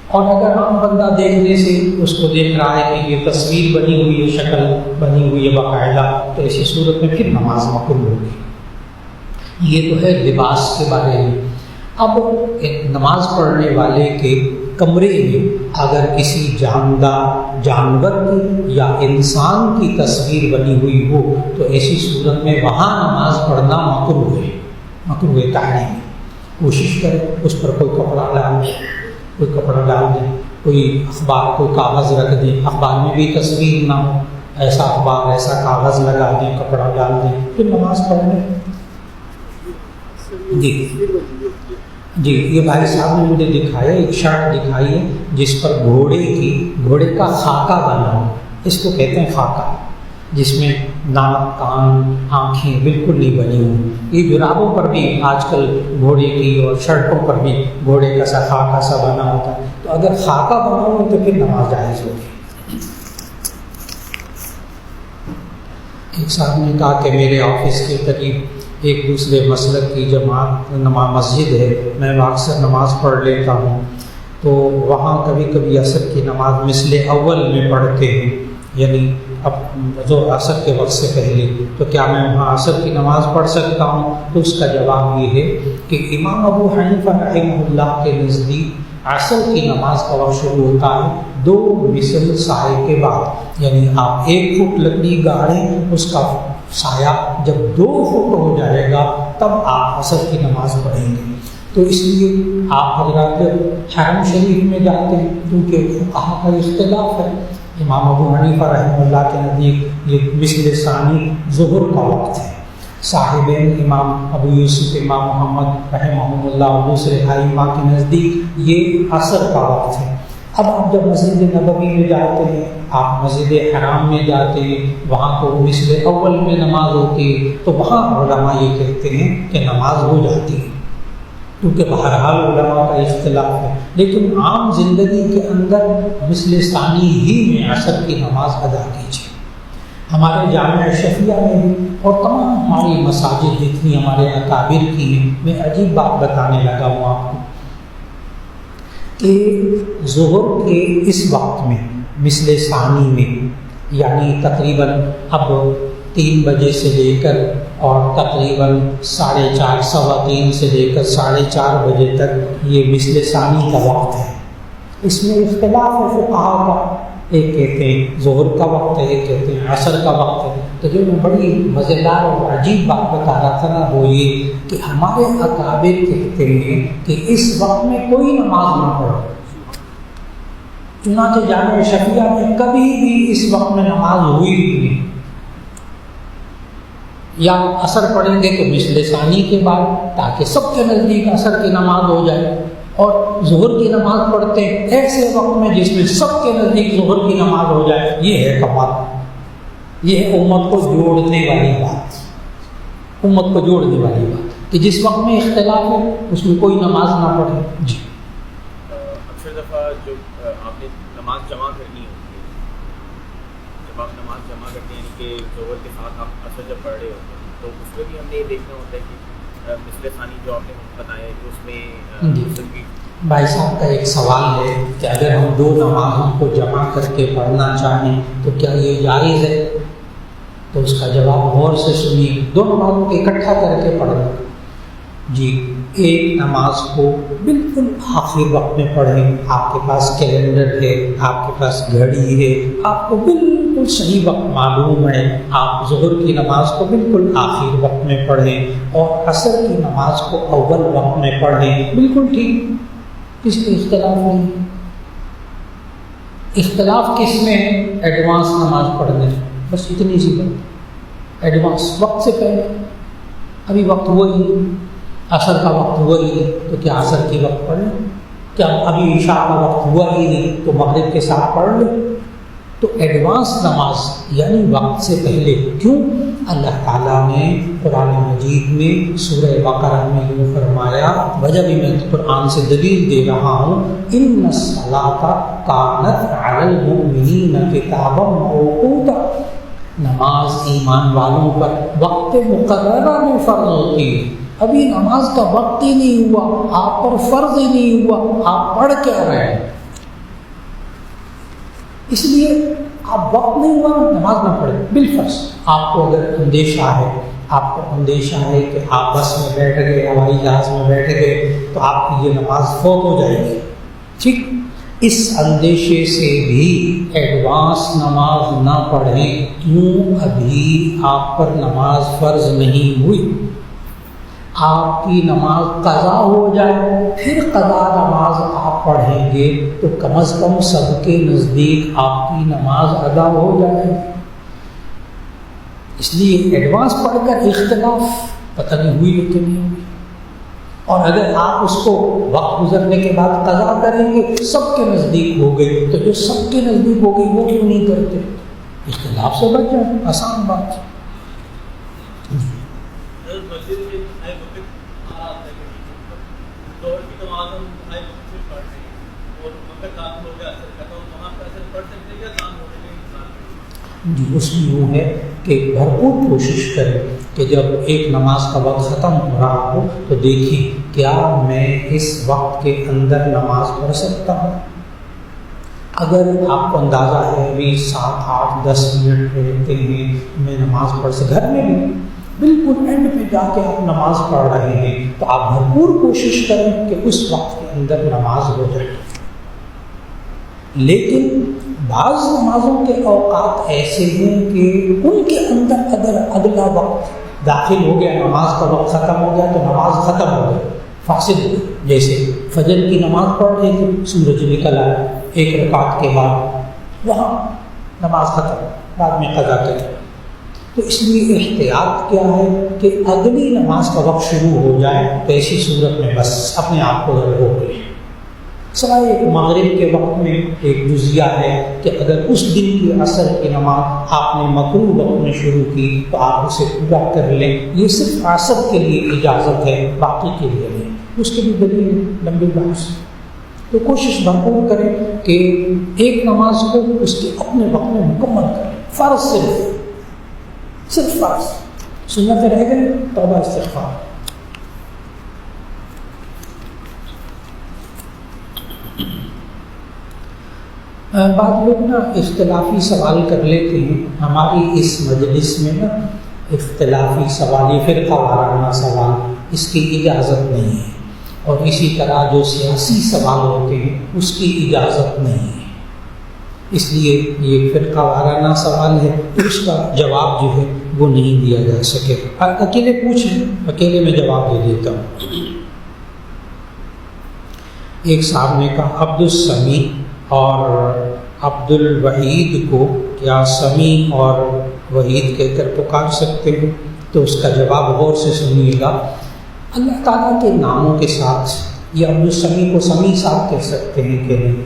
اور اگر عام بندہ دیکھنے سے اس کو دیکھ رہا ہے کہ یہ تصویر بنی ہوئی ہے، شکل بنی ہوئی ہے باقاعدہ، تو ایسی صورت میں پھر نماز مکروہ ہوگی۔ یہ تو ہے لباس کے بارے میں۔ اب ایک نماز پڑھنے والے کے کمرے میں اگر کسی جاندار جانور کی یا انسان کی تصویر بنی ہوئی ہو تو ایسی صورت میں وہاں نماز پڑھنا مکروہ ہے، مکروہ تحریم۔ کوشش کریں اس پر کوئی کپڑا ڈال دیں، کوئی اخبار، کوئی کاغذ رکھ دیں، اخبار میں بھی تصویر نہ ہو، ایسا اخبار، ایسا کاغذ لگا دیں، کپڑا ڈال دیں، پھر نماز پڑھ لیں۔ جی، یہ بھائی صاحب نے مجھے دکھایا، ایک شرٹ دکھائی ہے جس پر گھوڑے کا خاکہ بنا ہو، اس کو کہتے ہیں خاکہ، جس میں ناک، کان، آنکھیں بالکل نہیں بنی ہوئی۔ یہ جرابوں پر بھی آج کل گھوڑے کی اور شرٹوں پر بھی گھوڑے کا سا خاکہ سا بنا ہوتا ہے، تو اگر خاکہ بنا ہو تو پھر نماز جائز ہوگی۔ ایک صاحب نے کہا کہ میرے آفس کے قریب ایک دوسرے مسلک کی جماعت مسجد ہے، میں اکثر نماز پڑھ لیتا ہوں، تو وہاں کبھی کبھی عصر کی نماز مثل اول میں پڑھتے ہیں، یعنی اب جو عصر کے وقت سے پہلے، تو کیا میں وہاں عصر کی نماز پڑھ سکتا ہوں؟ تو اس کا جواب یہ ہے کہ امام ابو حنیفہ رحمہ اللہ کے نزدیک عصر کی نماز کا وقت شروع ہوتا ہے 2 مثل سائے کے بعد، یعنی آپ 1 فٹ لکڑی گاڑیں، اس کا سایہ جب 2 فٹ ہو جائے گا تب آپ عصر کی نماز پڑھیں گے۔ تو اس لیے آپ حضرات حرم شریف میں جاتے ہیں، کیونکہ فقہا کا اختلاف ہے۔ امام ابو حنیفہ رحمہ اللہ کے نزدیک یہ مثل ثانی ظہر کا وقت ہے، صاحبین امام ابو یوسف امام محمد رحمہ اللہ اور دوسرے ائمہ کے نزدیک یہ عصر کا وقت ہے۔ اب آپ جب مسجد نبوی میں جاتے ہیں، آپ مسجد حرام میں جاتے ہیں، وہاں تو مثل اول میں نماز ہوتی ہے، تو وہاں علماء یہ کہتے ہیں کہ نماز ہو جاتی ہے، کیونکہ بہرحال علماء کا اختلاف ہے، لیکن عام زندگی کے اندر مثل ثانی ہی میں عصر کی نماز ادا کیجیے۔ ہمارے جامعہ شفیہ میں بھی اور تمام ہماری مساجد جتنی ہمارے اکابر کی ہیں، میں عجیب بات بتانے لگا ہوں آپ کو کہ ظہر کے اس وقت میں مثل ثانی میں، یعنی تقریباً اب 3 بجے سے لے کر اور تقریباً 4:30 3:15 سے لے کر 4:30 بجے تک یہ مثل ثانی کا وقت ہے۔ اس میں اختلاف ہے فقہا کا، ایک کہتے ہیں ظہر کا وقت ہے، ایک کہتے ہیں عصر کا وقت ہے۔ تو جو میں بڑی مزیدار اور عجیب بات بتا رہا تھا نا، وہ یہ کہ ہمارے اکابر کہتے ہیں کہ اس وقت میں کوئی نماز نہ پڑھو۔ چنانچہ جامعہ شفیہ میں کبھی بھی اس وقت میں نماز ہوئی بھی نہیں، یا عصر پڑھیں گے تو مثل ثانی کے بعد، تاکہ سب کے نزدیک عصر کی نماز ہو جائے، اور ظہر کی نماز پڑھتے ہیں ایسے وقت میں جس میں سب کے نزدیک ظہر کی نماز ہو جائے۔ یہ ہے کمال، یہ ہے امت کو جوڑنے والی بات، امت کو جوڑنے والی بات کہ جس وقت میں اختلاف ہے اس میں کوئی نماز نہ پڑھے۔ جی اکثر دفعہ جو آپ نے نماز جمع کرنی ہوتی ہے، جب آپ نماز جمع کرتے ہیں یعنی کہ ظہر کے ساتھ آپ عصر جب پڑھ رہے ہوتے ہیں، تو اس میں بھی ہم نے یہ دیکھنا ہوتا ہے کہ مثل ثانی جو آپ نے بتایا کہ اس میں بھائی صاحب کا ایک سوال ہے کہ اگر ہم 2 نمازوں کو جمع کر کے پڑھنا چاہیں تو کیا یہ جائز ہے؟ تو اس کا جواب غور سے سنیے، 2 نمازوں کو اکٹھا کر کے پڑھنا۔ جی، ایک نماز کو بالکل آخری وقت میں پڑھیں، آپ کے پاس کیلنڈر ہے، آپ کے پاس گھڑی ہے، آپ کو بالکل صحیح وقت معلوم ہے، آپ ظہر کی نماز کو بالکل آخری وقت میں پڑھیں اور عصر کی نماز کو اول وقت میں پڑھیں، بالکل ٹھیک، اس میں اختلاف نہیں۔ اختلاف کس میں ہے؟ ایڈوانس نماز پڑھنے، بس اتنی سی بات، ایڈوانس وقت سے پہلے، ابھی وقت ہوا ہی نہیں، عصر کا وقت ہوا ہی نہیں، تو کیا عصر کی وقت پڑھ لیں؟ کیا ابھی عشاء کا وقت ہوا ہی نہیں تو مغرب کے ساتھ پڑھ لیں؟ تو ایڈوانس نماز یعنی وقت سے پہلے۔ کیوں؟ اللہ تعالیٰ نے قرآن مجید میں سورہ بقرہ میں یوں فرمایا، وجہ بھی میں قرآن سے دلیل دے رہا ہوں، ان الصلاۃ کانت علی المؤمنین کتابا موقوتا، نماز ایمان والوں پر وقت مقررہ میں فرض ہوتی ہے۔ ابھی نماز کا وقت ہی نہیں ہوا، آپ پر فرض ہی نہیں ہوا، آپ پڑھ کیا رہے ہیں؟ اس لیے آپ وقت نہیں ہوا نماز نہ پڑھیں بالفرض۔ آپ کو اگر اندیشہ ہے، آپ کو اندیشہ ہے کہ آپ بس میں بیٹھ گئے، ہوائی جہاز میں بیٹھ گئے تو آپ کی یہ نماز فوت ہو جائے گی، ٹھیک، اس اندیشے سے بھی ایڈوانس نماز نہ پڑھیں۔ کیوں؟ ابھی آپ پر نماز فرض نہیں ہوئی، آپ کی نماز قضا ہو جائے، پھر قضا نماز آپ پڑھیں گے تو کم از کم سب کے نزدیک آپ کی نماز ادا ہو جائے۔ اس لیے ایڈوانس پڑھ کر اختلاف پتہ نہیں ہوئی کہ نہیں ہوئی، اور اگر آپ اس کو وقت گزرنے کے بعد قضا کریں گے سب کے نزدیک ہو گئی، تو جو سب کے نزدیک ہو گئی وہ کیوں نہیں کرتے؟ اختلاف سے بچ جائیں، آسان بات۔ جی اس میں یوں ہے کہ بھرپور کوشش کریں کہ جب ایک نماز کا وقت ختم ہو رہا ہو تو دیکھیں کیا میں اس وقت کے اندر نماز پڑھ سکتا ہوں. اگر آپ کو اندازہ ہے ابھی 7, 8, 10 منٹ رہتے ہیں میں نماز پڑھ سکتا، گھر میں بھی بالکل اینڈ پہ جا کے آپ نماز پڑھ رہے ہیں تو آپ بھرپور کوشش کریں کہ اس وقت کے اندر نماز ہو جائے. لیکن بعض نمازوں کے اوقات ایسے ہیں کہ ان کے اندر اگر اگلا وقت داخل ہو گیا، نماز کا وقت ختم ہو گیا تو نماز ختم ہو گئی، فاسد ہو گئی. جیسے فجر کی نماز پڑھ رہے تھے، سورج نکل آیا، 1 رکعت کے بعد وہاں نماز ختم، بعد میں قضا کریں. تو اس لیے احتیاط کیا ہے کہ اگلی نماز کا وقت شروع ہو جائے تو ایسی صورت میں بس اپنے آپ کو روک لیں. سوائے ایک مغرب کے وقت میں ایک جزیہ ہے کہ اگر اس دن کی عصر کی نماز آپ نے مکروہ وقت میں شروع کی تو آپ اسے پورا کر لیں. یہ صرف عصر کے لیے اجازت ہے، باقی کے لیے نہیں. اس کے بھی دلیل لمبی بحث. تو کوشش بھرپور کریں کہ ایک نماز کو اس کے اپنے وقت میں مکمل کریں. فرض صرف فرض، سنت رہ گئے توبہ استغفار. بعض لوگ نا اختلافی سوال کر لیتے ہیں. ہماری اس مجلس میں نا اختلافی سوال، یہ فرقہ وارانہ سوال، اس کی اجازت نہیں ہے. اور اسی طرح جو سیاسی سوال ہوتے ہیں اس کی اجازت نہیں ہے. اس لیے یہ فرقہ وارانہ سوال ہے تو اس کا جواب جو ہے وہ نہیں دیا جا سکے. اکیلے پوچھیں، اکیلے میں جواب دے دیتا ہوں. ایک صاحب نے کہا عبد السمیع اور عبد الوحید کو کیا سمیع اور وحید کہہ کر پکار سکتے ہیں؟ تو اس کا جواب غور سے سنیے گا. اللہ تعالیٰ کے ناموں کے ساتھ یہ عبد السمیع کو سمیع صاحب کہہ سکتے ہیں کہ نہیں؟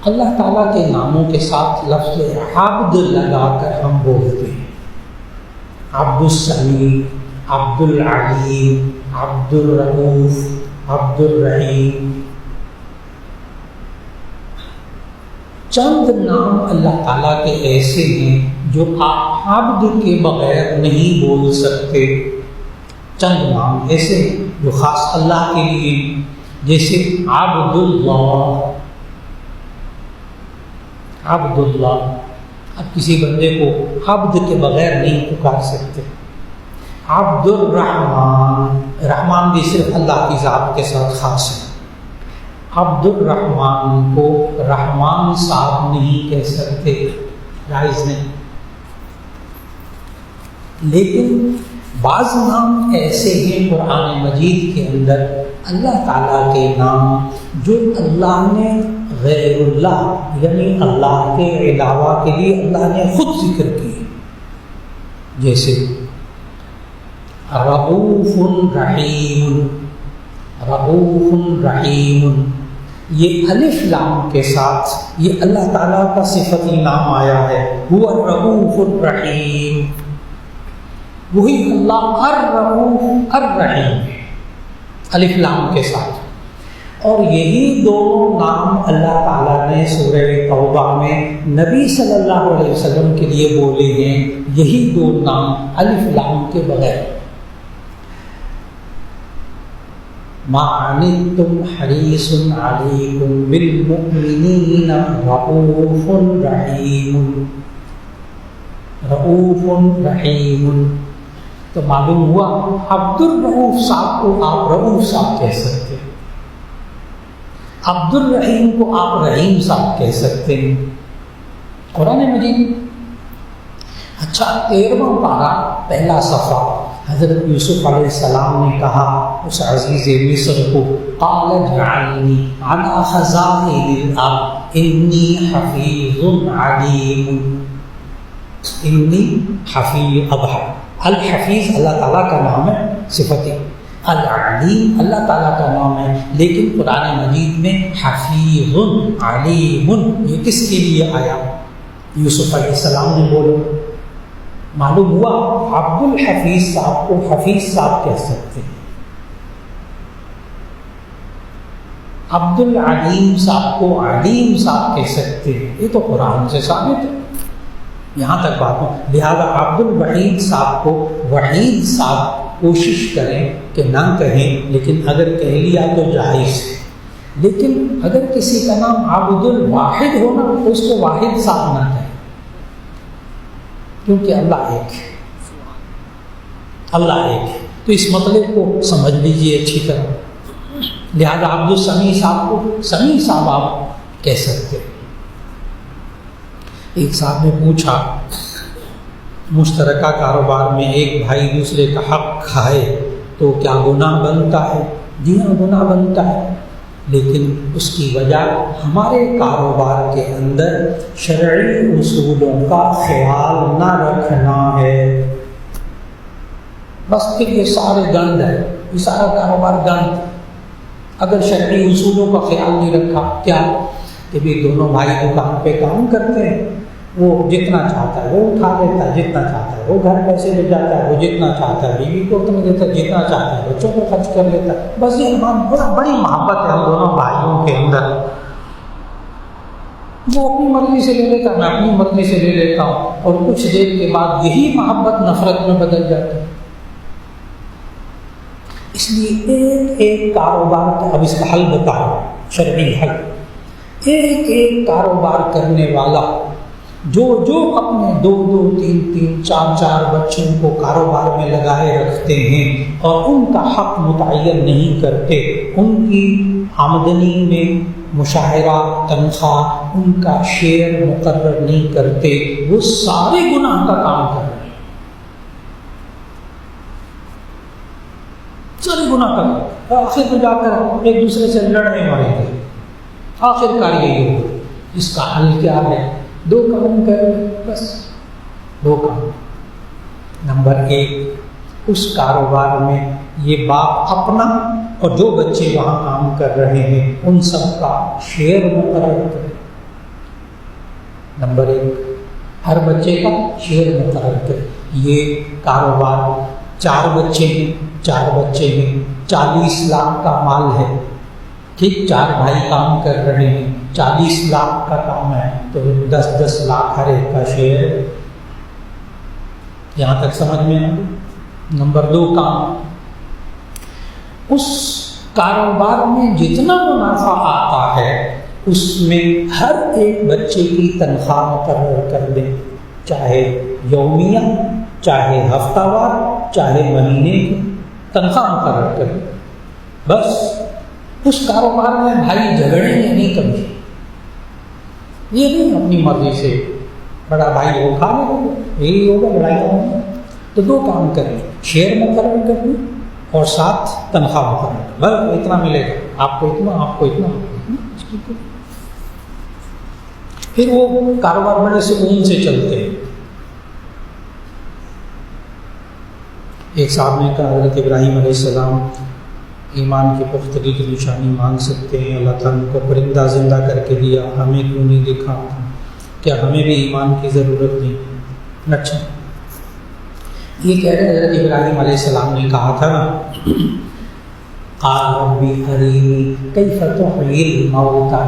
اللہ تعالیٰ کے ناموں کے ساتھ لفظ عبد لگا کر ہم بولتے ہیں. عبد السمیع، عبد العلیم، عبد الرؤوف، عبد الرحیم. چند نام اللہ تعالیٰ کے ایسے ہیں جو آپ عبد کے بغیر نہیں بول سکتے. چند نام ایسے ہیں جو خاص اللہ کے لیے، جیسے عبد اللہ. عبد اللہ، اب کسی بندے کو عبد کے بغیر نہیں پکار سکتے. عبد الرحمن، رحمان بھی صرف اللہ کی ذات کے ساتھ خاص ہے. عبد الرحمن کو رحمان صاحب نہیں کہہ سکتے، جائز نہیں. لیکن بعض نام ایسے ہیں قرآن مجید کے اندر، اللہ تعالیٰ کے نام جو اللہ نے غیر اللہ یعنی اللہ کے علاوہ کے لیے اللہ نے خود ذکر کیے. جیسے رؤوف رحیم، رؤوف رحیم، یہ الف لام کے ساتھ یہ اللہ تعالیٰ کا صفتی نام آیا ہے. هو الرؤوف الرحیم، وہی اللہ الرؤوف الرحیم الف لام کے ساتھ. اور یہی دو نام اللہ تعالیٰ نے سورہ توبہ میں نبی صلی اللہ علیہ وسلم کے لیے بولے ہیں. یہی دو نام الف لام کے بغیر. ما عنتم حریص علیکم بالمؤمنین رؤوف رحیم، رؤوف رحیم. تو معلوم ہوا عبد الرؤوف صاحب کو آپ رؤوف صاحب کہہ سکتے ہیں، عبد الرحیم کو آپ رحیم صاحب کہہ سکتے ہیں. قرآن مجید اچھا 13واں پارہ پہلا صفحہ، حضرت یوسف علیہ السلام نے کہا اس عزیز مصر کو، قال اجعلنی علی خزائن الارض انی حفیظ علیم. انی حفیظ، اب الحفیظ اللہ تعالیٰ کا نام ہے صفتی، العلیم اللہ تعالیٰ کا نام ہے. لیکن قرآن مجید میں حفیظ علیم یہ کس کے لیے آیا؟ یوسف علیہ السلام نے بولو. معلوم ہوا عبد الحفیظ صاحب کو حفیظ صاحب کہہ سکتے ہیں، عبد العلیم صاحب کو علیم صاحب کہہ سکتے ہیں. یہ تو قرآن سے ثابت ہے. یہاں تک بات ہو. لہذا عبد الوحید صاحب کو وحید صاحب کوشش کریں کہ نہ کہیں، لیکن اگر کہہ لیا تو جائز ہے. لیکن اگر کسی کا نام عبد الواحد ہو نا تو اس کو واحد صاحب نہ کہیں، کیونکہ اللہ ایک ہے، اللہ ایک ہے. تو اس مطلب کو سمجھ لیجیے اچھی طرح. لہذا عبد السمیع صاحب کو سمیع صاحب آپ کہہ سکتے ہیں. ایک صاحب نے پوچھا مشترکہ کاروبار میں ایک بھائی دوسرے کا حق کھائے تو کیا گناہ بنتا ہے؟ جی ہاں گناہ بنتا ہے، لیکن اس کی وجہ ہمارے کاروبار کے اندر شرعی اصولوں کا خیال نہ رکھنا ہے. بس پھر یہ سارے گند ہے، یہ سارا کاروبار گند. اگر شرعی اصولوں کا خیال نہیں رکھا، کیا کہ بھی دونوں بھائی دکان پہ کام کرتے ہیں، وہ جتنا چاہتا ہے وہ اٹھا لیتا ہے، جتنا چاہتا ہے وہ گھر پیسے لے جاتا ہے، وہ جتنا چاہتا ہے بیوی کو اتنا دیتا ہے، جتنا چاہتا ہے بچوں کو خرچ کر لیتا ہے. بس یہ بڑی محبت ہے ہم دونوں بھائیوں کے اندر. وہ اپنی مرضی سے لے لیتا ہے، میں اپنی مرضی سے لے لیتا ہوں، اور کچھ دیر کے بعد یہی محبت نفرت میں بدل جاتی ہے. اس لیے ایک ایک کاروبار کا، اب اس کا حل بتاؤ، شرعی حل. ایک ایک کاروبار کرنے والا جو اپنے 2-3 بچوں کو کاروبار میں لگائے رکھتے ہیں اور ان کا حق متعین نہیں کرتے، ان کی آمدنی میں مشاہرہ، تنخواہ، ان کا شیئر مقرر نہیں کرتے، وہ سارے گناہ کا کام کر رہے ہیں، سارے گناہ کا کام. آخر میں جا کر ایک دوسرے سے لڑنے والے گے. آخر کار یہی ہوگا. اس کا حل کیا ہے؟ 2 کام کریں، بس 2 کام. نمبر 1، اس کاروبار میں یہ باپ اپنا اور جو بچے وہاں کام کر رہے ہیں ان سب کا شیئر مقرر کرے. نمبر 1، ہر بچے کا شیئر مقرر کرے. یہ کاروبار 4 بچے ہیں، 4 بچے ہیں، 40 لاکھ کا مال ہے. ٹھیک، 4 بھائی کام کر رہے ہیں، 40 لاکھ کا کام ہے، تو 10-10 لاکھ ہر ایک کا شیئر. یہاں تک سمجھ میں آ گئی. نمبر 2 کام، اس کاروبار میں جتنا منافع آتا ہے اس میں ہر ایک بچے کی تنخواہ مقرر کر دیں، چاہے یومیہ، چاہے ہفتہ وار، چاہے مہینے کی تنخواہ مقرر کریں. بس اس کاروبار میں بھائی جھگڑیں گے نہیں کبھی. یہ نہیں اپنی مرضی سے بڑا بھائی وہ کھا لے، یہی ہوگا لڑائی ہوگا. تو 2 کام کریں، شیئر مقرر کریں اور ساتھ تنخواہ مقرر کریں. بس اتنا ملے گا، آپ کو اتنا، آپ کو اتنا، آپ کو اتنا. پھر وہ کاروبار بڑے سکون سے چلتے ہیں. ایک صاحب نے کہا حضرت ابراہیم علیہ السلام ایمان کی پختگی کی نشانی مانگ سکتے ہیں، اللہ تعالیٰ کو پرندہ زندہ کر کے دیا، ہمیں کیوں نہیں دکھا؟ کیا ہمیں بھی ایمان کی ضرورت نہیں؟ اچھا، یہ کہہ رہے حضرت ابراہیم علیہ السلام نے کہا تھا نا، قال ربی ارینی کیف تحیی الموتى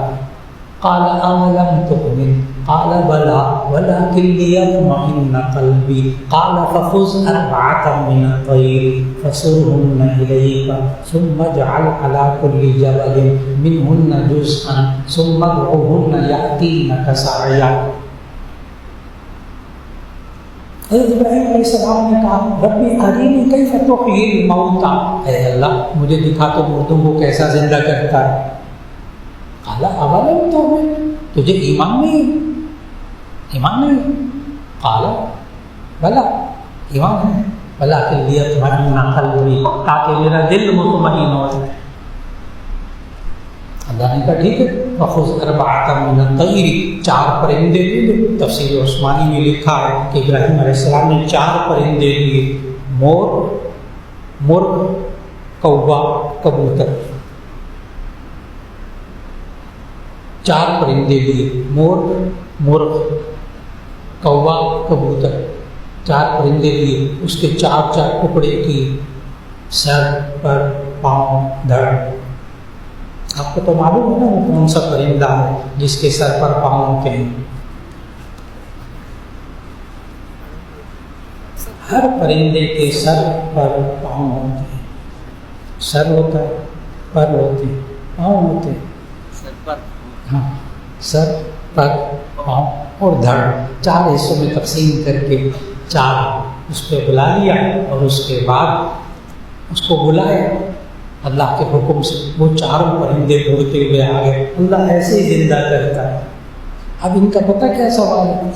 قال اولم تؤمن قال بلى ولكن ليطمئن قلبي قال فخذ 4 من الطير فصرهن إليك ثم اجعل على كل جبل منهن جزءا ثم ادعهن يأتينك سعيا. حضرت ابراہیم علیہ السلام نے کہا ربی ارینی کیف تحیی الموتى، اے اللہ مجھے دکھا تو مردوں کو کیسا زندہ کرتا ہے. قال اولم تؤمن، تجھے ایمان نہیں؟ ایمان نہیں؟ قال بلا، ایمان ہے، ولکن لیطمئن قلبی، تاکہ میرا دل مطمئن ہو جائے. اللہ نے کہا ٹھیک ہے، فخذ 4 من الطیر، 4 پرندے لے لے. تفسیر عثمانی میں لکھا ہے کہ ابراہیم علیہ السلام نے 4 پرندے لیے، مور، مرغ، کوّا، کبوتر. 4 پرندے لیے، مور، مرغ، کوّا، کبوتر. 4 پرندے لیے، اس کے 4 ٹکڑے کی، سر پر، پاؤں، دھڑ. آپ کو تو معلوم ہے نا وہ کون سا پرندہ ہے جس کے سر پر پاؤں ہوتے ہیں. ہر پرندے کے سر پر پاؤں ہوتے ہیں. سر ہوتا ہے, پر ہوتے ہیں, پاؤں ہوتے ہیں. سر پر ہاں, سر پر پاؤں اور دھڑ, 4 حصوں میں تقسیم کر کے 4 اس پہ بلا لیا, اور اس کے بعد اس کو بلایا اللہ کے حکم سے. وہ 4 پرندے اڑتے ہوئے آ گئے. اللہ ایسے ہی زندہ کرتا ہے. اب ان کا پتہ کیا سوال ہے,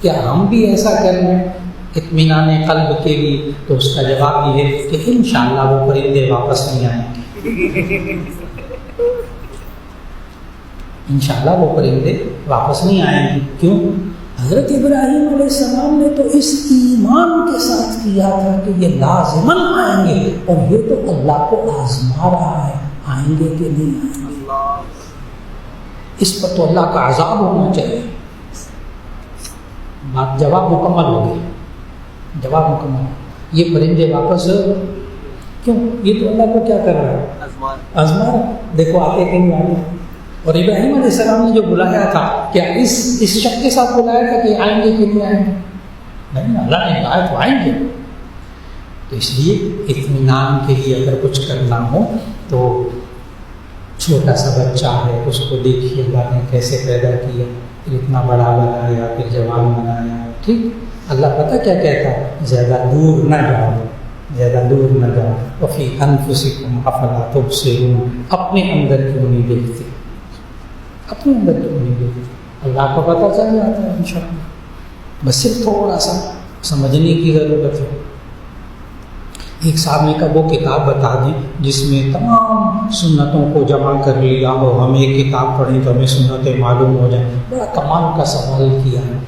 کیا ہم بھی ایسا کر لیں اطمینان قلب کے لیے؟ تو اس کا جواب یہ ہے کہ انشاءاللہ وہ پرندے واپس نہیں آئیں گے. انشاءاللہ وہ پرندے واپس نہیں آئیں گے. کیوں؟ حضرت ابراہیم علیہ السلام نے تو اس ایمان کے ساتھ کیا تھا کہ یہ لازماً آئیں گے, اور یہ تو اللہ کو آزما رہا ہے آئیں گے کہ نہیں آئیں گے. اس پر تو اللہ کا عذاب ہونا چاہیے. بات جواب مکمل ہو گیا. جواب مکمل. یہ پرندے واپس کیوں؟ یہ تو اللہ کو کیا کر رہا ہے؟ آزما رہا. دیکھو آتے کہ نہیں آتے. اور ابراہیم علیہ السلام نے جو بلایا تھا, کیا اس شک کے ساتھ بلایا تھا کہ آئیں گے کہ نہیں آئیں گے؟ نہیں, اللہ نے کہا تو آئیں گے. تو اس لیے اطمینان کے لیے اگر کچھ کرنا ہو تو چھوٹا سا بچہ ہے, اس کو دیکھیے اللہ نے کیسے پیدا کیا, پھر اتنا بڑا بنایا, پھر جوان بنایا. ٹھیک, اللہ پتہ کیا کہتا ہے, زیادہ دور نہ جاؤ, زیادہ دور نہ جاؤ. وفی انفسکم افلا تبصرون, اپنے اندر کیوں نہیں دیکھتے, اپنے اندر کیوں نہیں دیکھتے؟ اللہ کو پتہ چل جاتا ہے انشاءاللہ. بس صرف تھوڑا سا سمجھنے کی ضرورت ہے. ایک صاحب نے کہا وہ کتاب بتا دیں جس میں تمام سنتوں کو جمع کر لیا ہو, ہم ایک کتاب پڑھیں تو ہمیں سنتیں معلوم ہو جائیں. بڑا کمال کا سوال کیا ہے.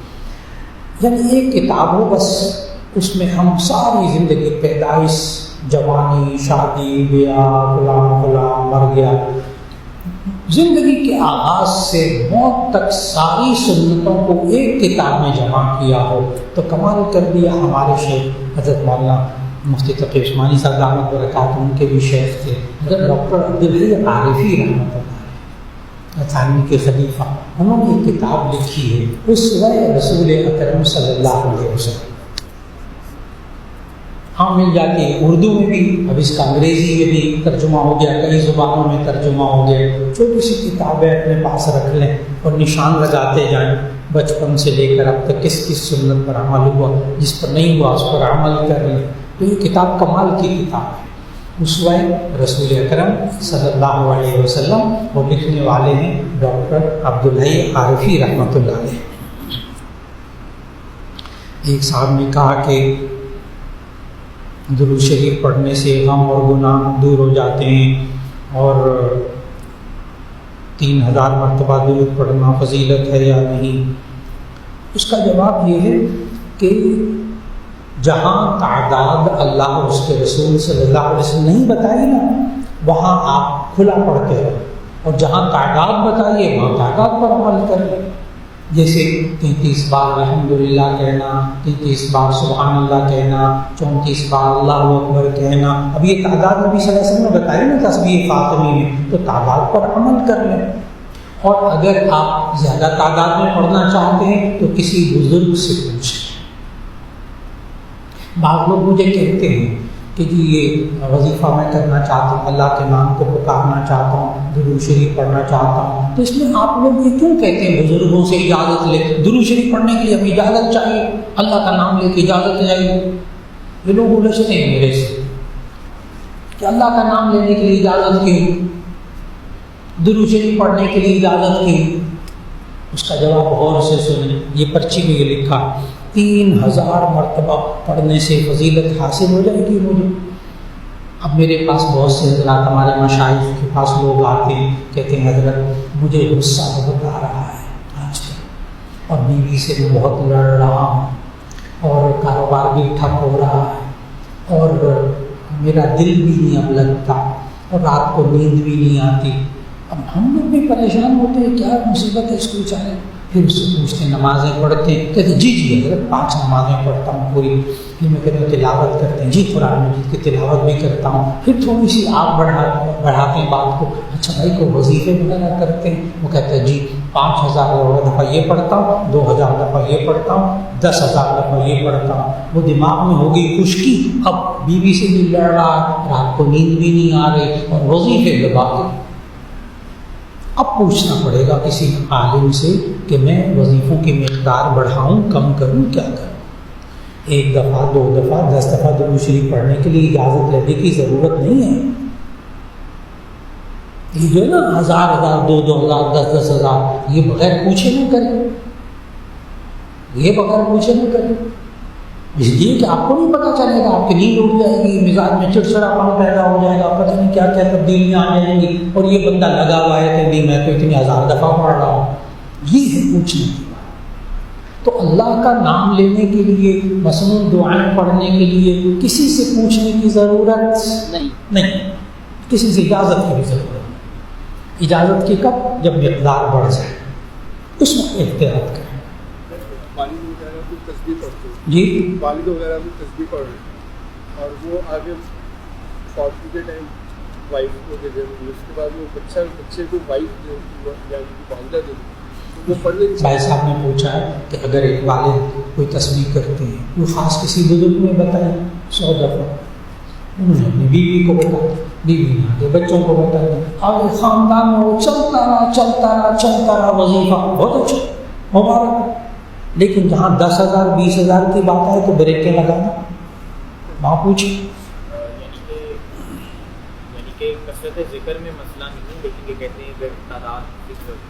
یعنی ایک کتاب ہو بس, اس میں ہم ساری زندگی, پیدائش, جوانی, شادی, بیاہ, فلاں فلاں, مر گیا, زندگی کے آغاز سے موت تک ساری سنتوں کو ایک کتاب میں جمع کیا ہو تو کمال کر دیا. ہمارے شیخ حضرت مولانا مفتی تقی عثمانی صاحب دامت برکاتہ, ان کے بھی شیخ تھے حضرت ڈاکٹر عبدالحی عارفی رحمۃ اللہ تھانوی کے خلیفہ, انہوں نے ایک کتاب لکھی ہے اسوہ رسول اکرم صلی اللہ علیہ وسلم. ہاں مل جاتی ہے اردو میں بھی, اب اس کا انگریزی میں بھی ترجمہ ہو گیا, کئی زبانوں میں ترجمہ ہو گیا. چھوٹی سی کتابیں اپنے پاس رکھ لیں اور نشان لگاتے جائیں, بچپن سے لے کر اب تک کس کس سنت پر عمل ہوا, جس پر نہیں ہوا اس پر عمل کر لیں. تو یہ کتاب کمال کی کتاب ہے, اسوہ رسول اکرم صلی اللہ علیہ وسلم, اور لکھنے والے ہیں ڈاکٹر عبدالحی عارفی رحمۃ اللہ علیہ. ایک صاحب نے کہا کہ درود شریف پڑھنے سے غم اور گناہ دور ہو جاتے ہیں, اور 3000 مرتبہ درود پڑھنا فضیلت ہے یا نہیں؟ اس کا جواب یہ ہے کہ جہاں تعداد اللہ اور اس کے رسول صلی اللہ علیہ وسلم نہیں بتائی نا, وہاں آپ کھلا پڑھتے ہو, اور جہاں تعداد بتائیے وہاں تعداد پر عمل کریں. جیسے 33 بار الحمدللہ کہنا, 33 بار سبحان اللہ کہنا, 34 بار اللہ اکبر کہنا. اب یہ تعداد نبی صلی اللہ علیہ وسلم نے بتائی نا تسبیح فاطمی میں, تو تعداد پر عمل کر لیں. اور اگر آپ زیادہ تعداد میں پڑھنا چاہتے ہیں تو کسی بزرگ سے پوچھیں. بعض لوگ مجھے کہتے ہیں کہ جی یہ وظیفہ میں کرنا چاہتا ہوں, اللہ کے نام کو پکارنا چاہتا ہوں, درود شریف پڑھنا چاہتا ہوں. تو اس میں آپ لوگ یہ کیوں کہتے ہیں بزرگوں سے اجازت لے؟ درود شریف پڑھنے کے لیے ہمیں اجازت چاہیے, اللہ کا نام لے کے اجازت چاہیے. یہ لوگ الجھتے ہیں میرے سے کہ اللہ کا نام لینے کے لیے اجازت کیوں, درود شریف پڑھنے کے لیے اجازت کیوں؟ اس کا جواب غور سے سنیں. یہ پرچی میں یہ لکھا, 3000 مرتبہ پڑھنے سے فضیلت حاصل ہو جائے گی مجھے. اب میرے پاس بہت سے حضرات, ہمارے مشائخ کے پاس لوگ آتے ہیں, کہتے ہیں حضرت مجھے غصہ بہت آ رہا ہے آج کل, اور بیوی سے میں بہت لڑ رہا ہوں, اور کاروبار بھی ٹھپ ہو رہا ہے, اور میرا دل بھی نہیں اب لگتا, اور رات کو نیند بھی نہیں آتی. اب ہم لوگ بھی پریشان ہوتے ہیں, کیا مصیبت ہے اس کو بیچارے. پھر اس سے پوچھتے ہیں نمازیں پڑھتے ہیں؟ کہتے ہیں جی حضرت 5 نمازیں پڑھتا ہوں پوری. پھر میں کہتا ہوں تلاوت کرتے ہیں؟ جی قرآن مجید کی تلاوت بھی کرتا ہوں. پھر تھوڑی سی آپ بڑھاتے ہیں بات کو. اچھا بھائی کو وظیفے وغیرہ کرتے ہیں؟ وہ کہتا ہے جی 5000 دفعہ یہ پڑھتا ہوں, 2000 دفعہ یہ پڑھتا ہوں, 10,000 دفعہ یہ پڑھتا ہوں. وہ دماغ میں ہو گئی خشکی, اب بیوی سے بھی لڑ رہا, رات کو نیند بھی نہیں آ رہی اور وظیفے لگا کے. اب پوچھنا پڑے گا کسی عالم سے کہ میں وظیفوں کی مقدار بڑھاؤں, کم کروں, کیا کروں؟ 1 دفعہ 2 دفعہ 10 دفعہ درود شریف پڑھنے کے لیے اجازت لینے کی ضرورت نہیں ہے. یہ جو ہے نا 1000 2,000 10,000 یہ بغیر پوچھے نہ کریں, یہ بغیر پوچھے نہ کریں. اس لیے کہ آپ کو نہیں پتہ چلے گا, آپ کی نیند اڑ جائے گی, مزاج میں چڑچڑاپن پیدا ہو جائے گا, پتہ نہیں کیا کیا تبدیلیاں آ جائیں گی. اور یہ بندہ لگا ہوا ہے کہ نہیں میں تو اتنی 1000 دفعہ پڑھ رہا ہوں. یہ ہے پوچھنے کی بات. تو اللہ کا نام لینے کے لیے, مسنون دعائیں پڑھنے کے لیے کسی سے پوچھنے کی ضرورت نہیں, کسی سے اجازت کی بھی ضرورت نہیں. اجازت کی کب؟ جب مقدار بڑھ جائے, اس وقت احتیاط کریں. والد وغیرہ بھی تسبیح پڑھتے ہیں, جی والد وغیرہ بھی تسبیح پڑھ رہے ہیں اور وہ آگے فوت کے ٹائم وائف کو دے دیں, اس کے بعد وہ بچے کو وائف یعنی والدہ دے دیں, وہ پڑھنے. بھائی صاحب نے پوچھا ہے کہ اگر ایک والد کوئی تسبیح کرتے ہیں, وہ خاص کسی بزرگ میں بتائیں 100 دفعہ, انہوں نے اپنی بیوی کو بتایا, بیوی نے آگے بچوں کو بتایا, اور خاندان میں وہ چلتا رہا وظیفہ, بہت اچھا مبارک. لیکن جہاں 10,000 20,000 کی بات آئے تو بریکیں لگانا, وہاں پوچھیں. یعنی کہ کثرت ذکر میں مسئلہ نہیں, لیکن یہ کہتے ہیں اگر تعداد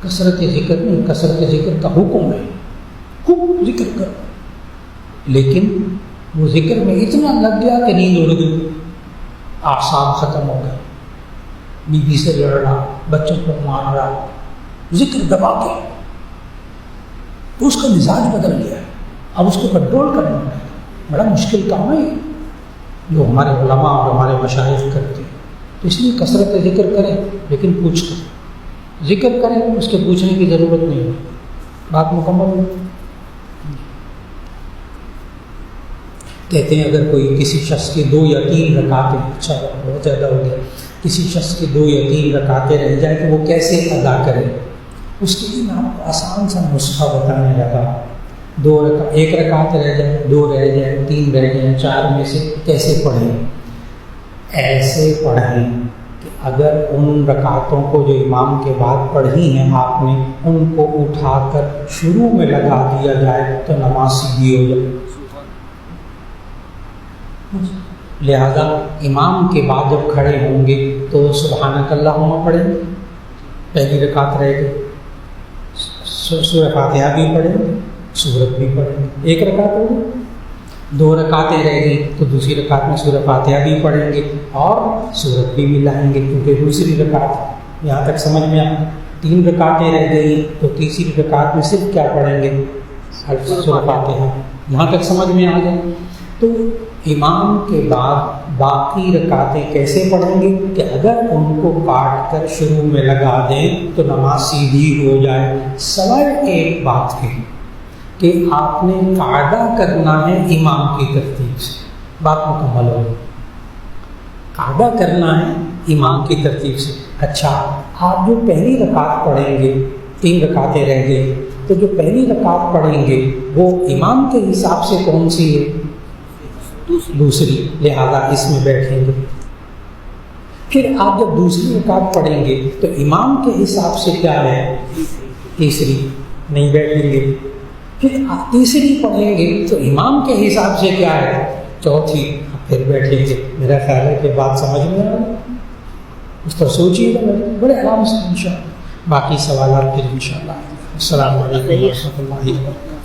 کثرت ذکر نہیں, کثرت ذکر کا حکم ہے, خوب ذکر کرو, لیکن وہ ذکر میں اتنا لگ گیا کہ نیند اڑ گئی, اعصاب ختم ہو گئے, بیوی سے لڑ رہا, بچوں کو مار رہا, ذکر دبا کے, تو اس کا مزاج بدل گیا. اب اس کو کنٹرول کرنا پڑے گا, بڑا مشکل کام ہے جو ہمارے علماء اور ہمارے مشائخ کرتے ہیں. تو اس لیے کثرت ذکر کریں, لیکن پوچھ کر ذکر کریں, اس کے پوچھنے کی ضرورت نہیں ہے. بات مکمل ہے. کہتے ہیں اگر کوئی کسی شخص کی 2 یا 3 رکعتیں, اچھا بہت زیادہ ہو گیا, کسی شخص کی 2 یا 3 رکعتیں رہ جائیں تو وہ کیسے ادا کرے؟ اس کے لیے میں آپ کو آسان سا نسخہ بتانے لگا. 1 رکعت رہ جائے, 2 رہ جائیں, 3 رہ جائیں, 4 میں سے کیسے پڑھیں؟ ایسے پڑھیں کہ اگر ان رکعتوں کو جو امام کے بعد پڑھی ہیں آپ نے, ان کو اٹھا کر شروع میں لگا دیا جائے تو نماز سیدھی ہو جائے. لہذا امام کے بعد جب کھڑے ہوں گے تو سبحانک اللہم پڑھیں گے, پہلی رکعت رہ گئی, سورہ فاتحہ بھی پڑھیں گے, سورت بھی پڑھیں گے, 1 رکعت ہو گئی. 2 رکعتیں رہ گئی تو دوسری رکعت میں سورہ فاتحہ بھی پڑھیں گے اور سورت بھی ملائیں گے, کیونکہ دوسری رکعت یہاں تک سمجھ میں آ. 3 رکعتیں رہ گئی تو تیسری رکعت میں صرف کیا پڑھیں گے؟ سورہ فاتحہ. یہاں تک سمجھ میں آ جائے. تو امام کے بعد باقی رکعتیں کیسے پڑھیں گے کہ اگر ان کو کاٹ کر شروع میں لگا دیں تو نماز سیدھی ہو جائے. سوائے ایک بات ہے کہ آپ نے قاعدہ کرنا ہے امام کی ترتیب سے. بات مکمل ہو, قاعدہ کرنا ہے امام کی ترتیب سے. اچھا, آپ جو پہلی رکعت پڑھیں گے, 3 رکعتیں رہ گئی, تو جو پہلی رکعت پڑھیں گے وہ امام کے حساب سے کون سی ہے؟ دوسری. لہذا اس میں بیٹھیں گے. پھر آپ جب دوسری رکعت پڑھیں گے تو امام کے حساب سے کیا ہے؟ تیسری. نہیں بیٹھیں گے. پھر آپ تیسری پڑھیں گے تو امام کے حساب سے کیا ہے؟ چوتھی. پھر بیٹھیں گے. میرا خیال ہے کہ بات سمجھ میں آ رہی, اس پر سوچیے گا بڑے آرام سے انشاءاللہ. باقی سوالات پھر انشاءاللہ. السلام علیکم و رحمۃ اللہ وبرکاتہ.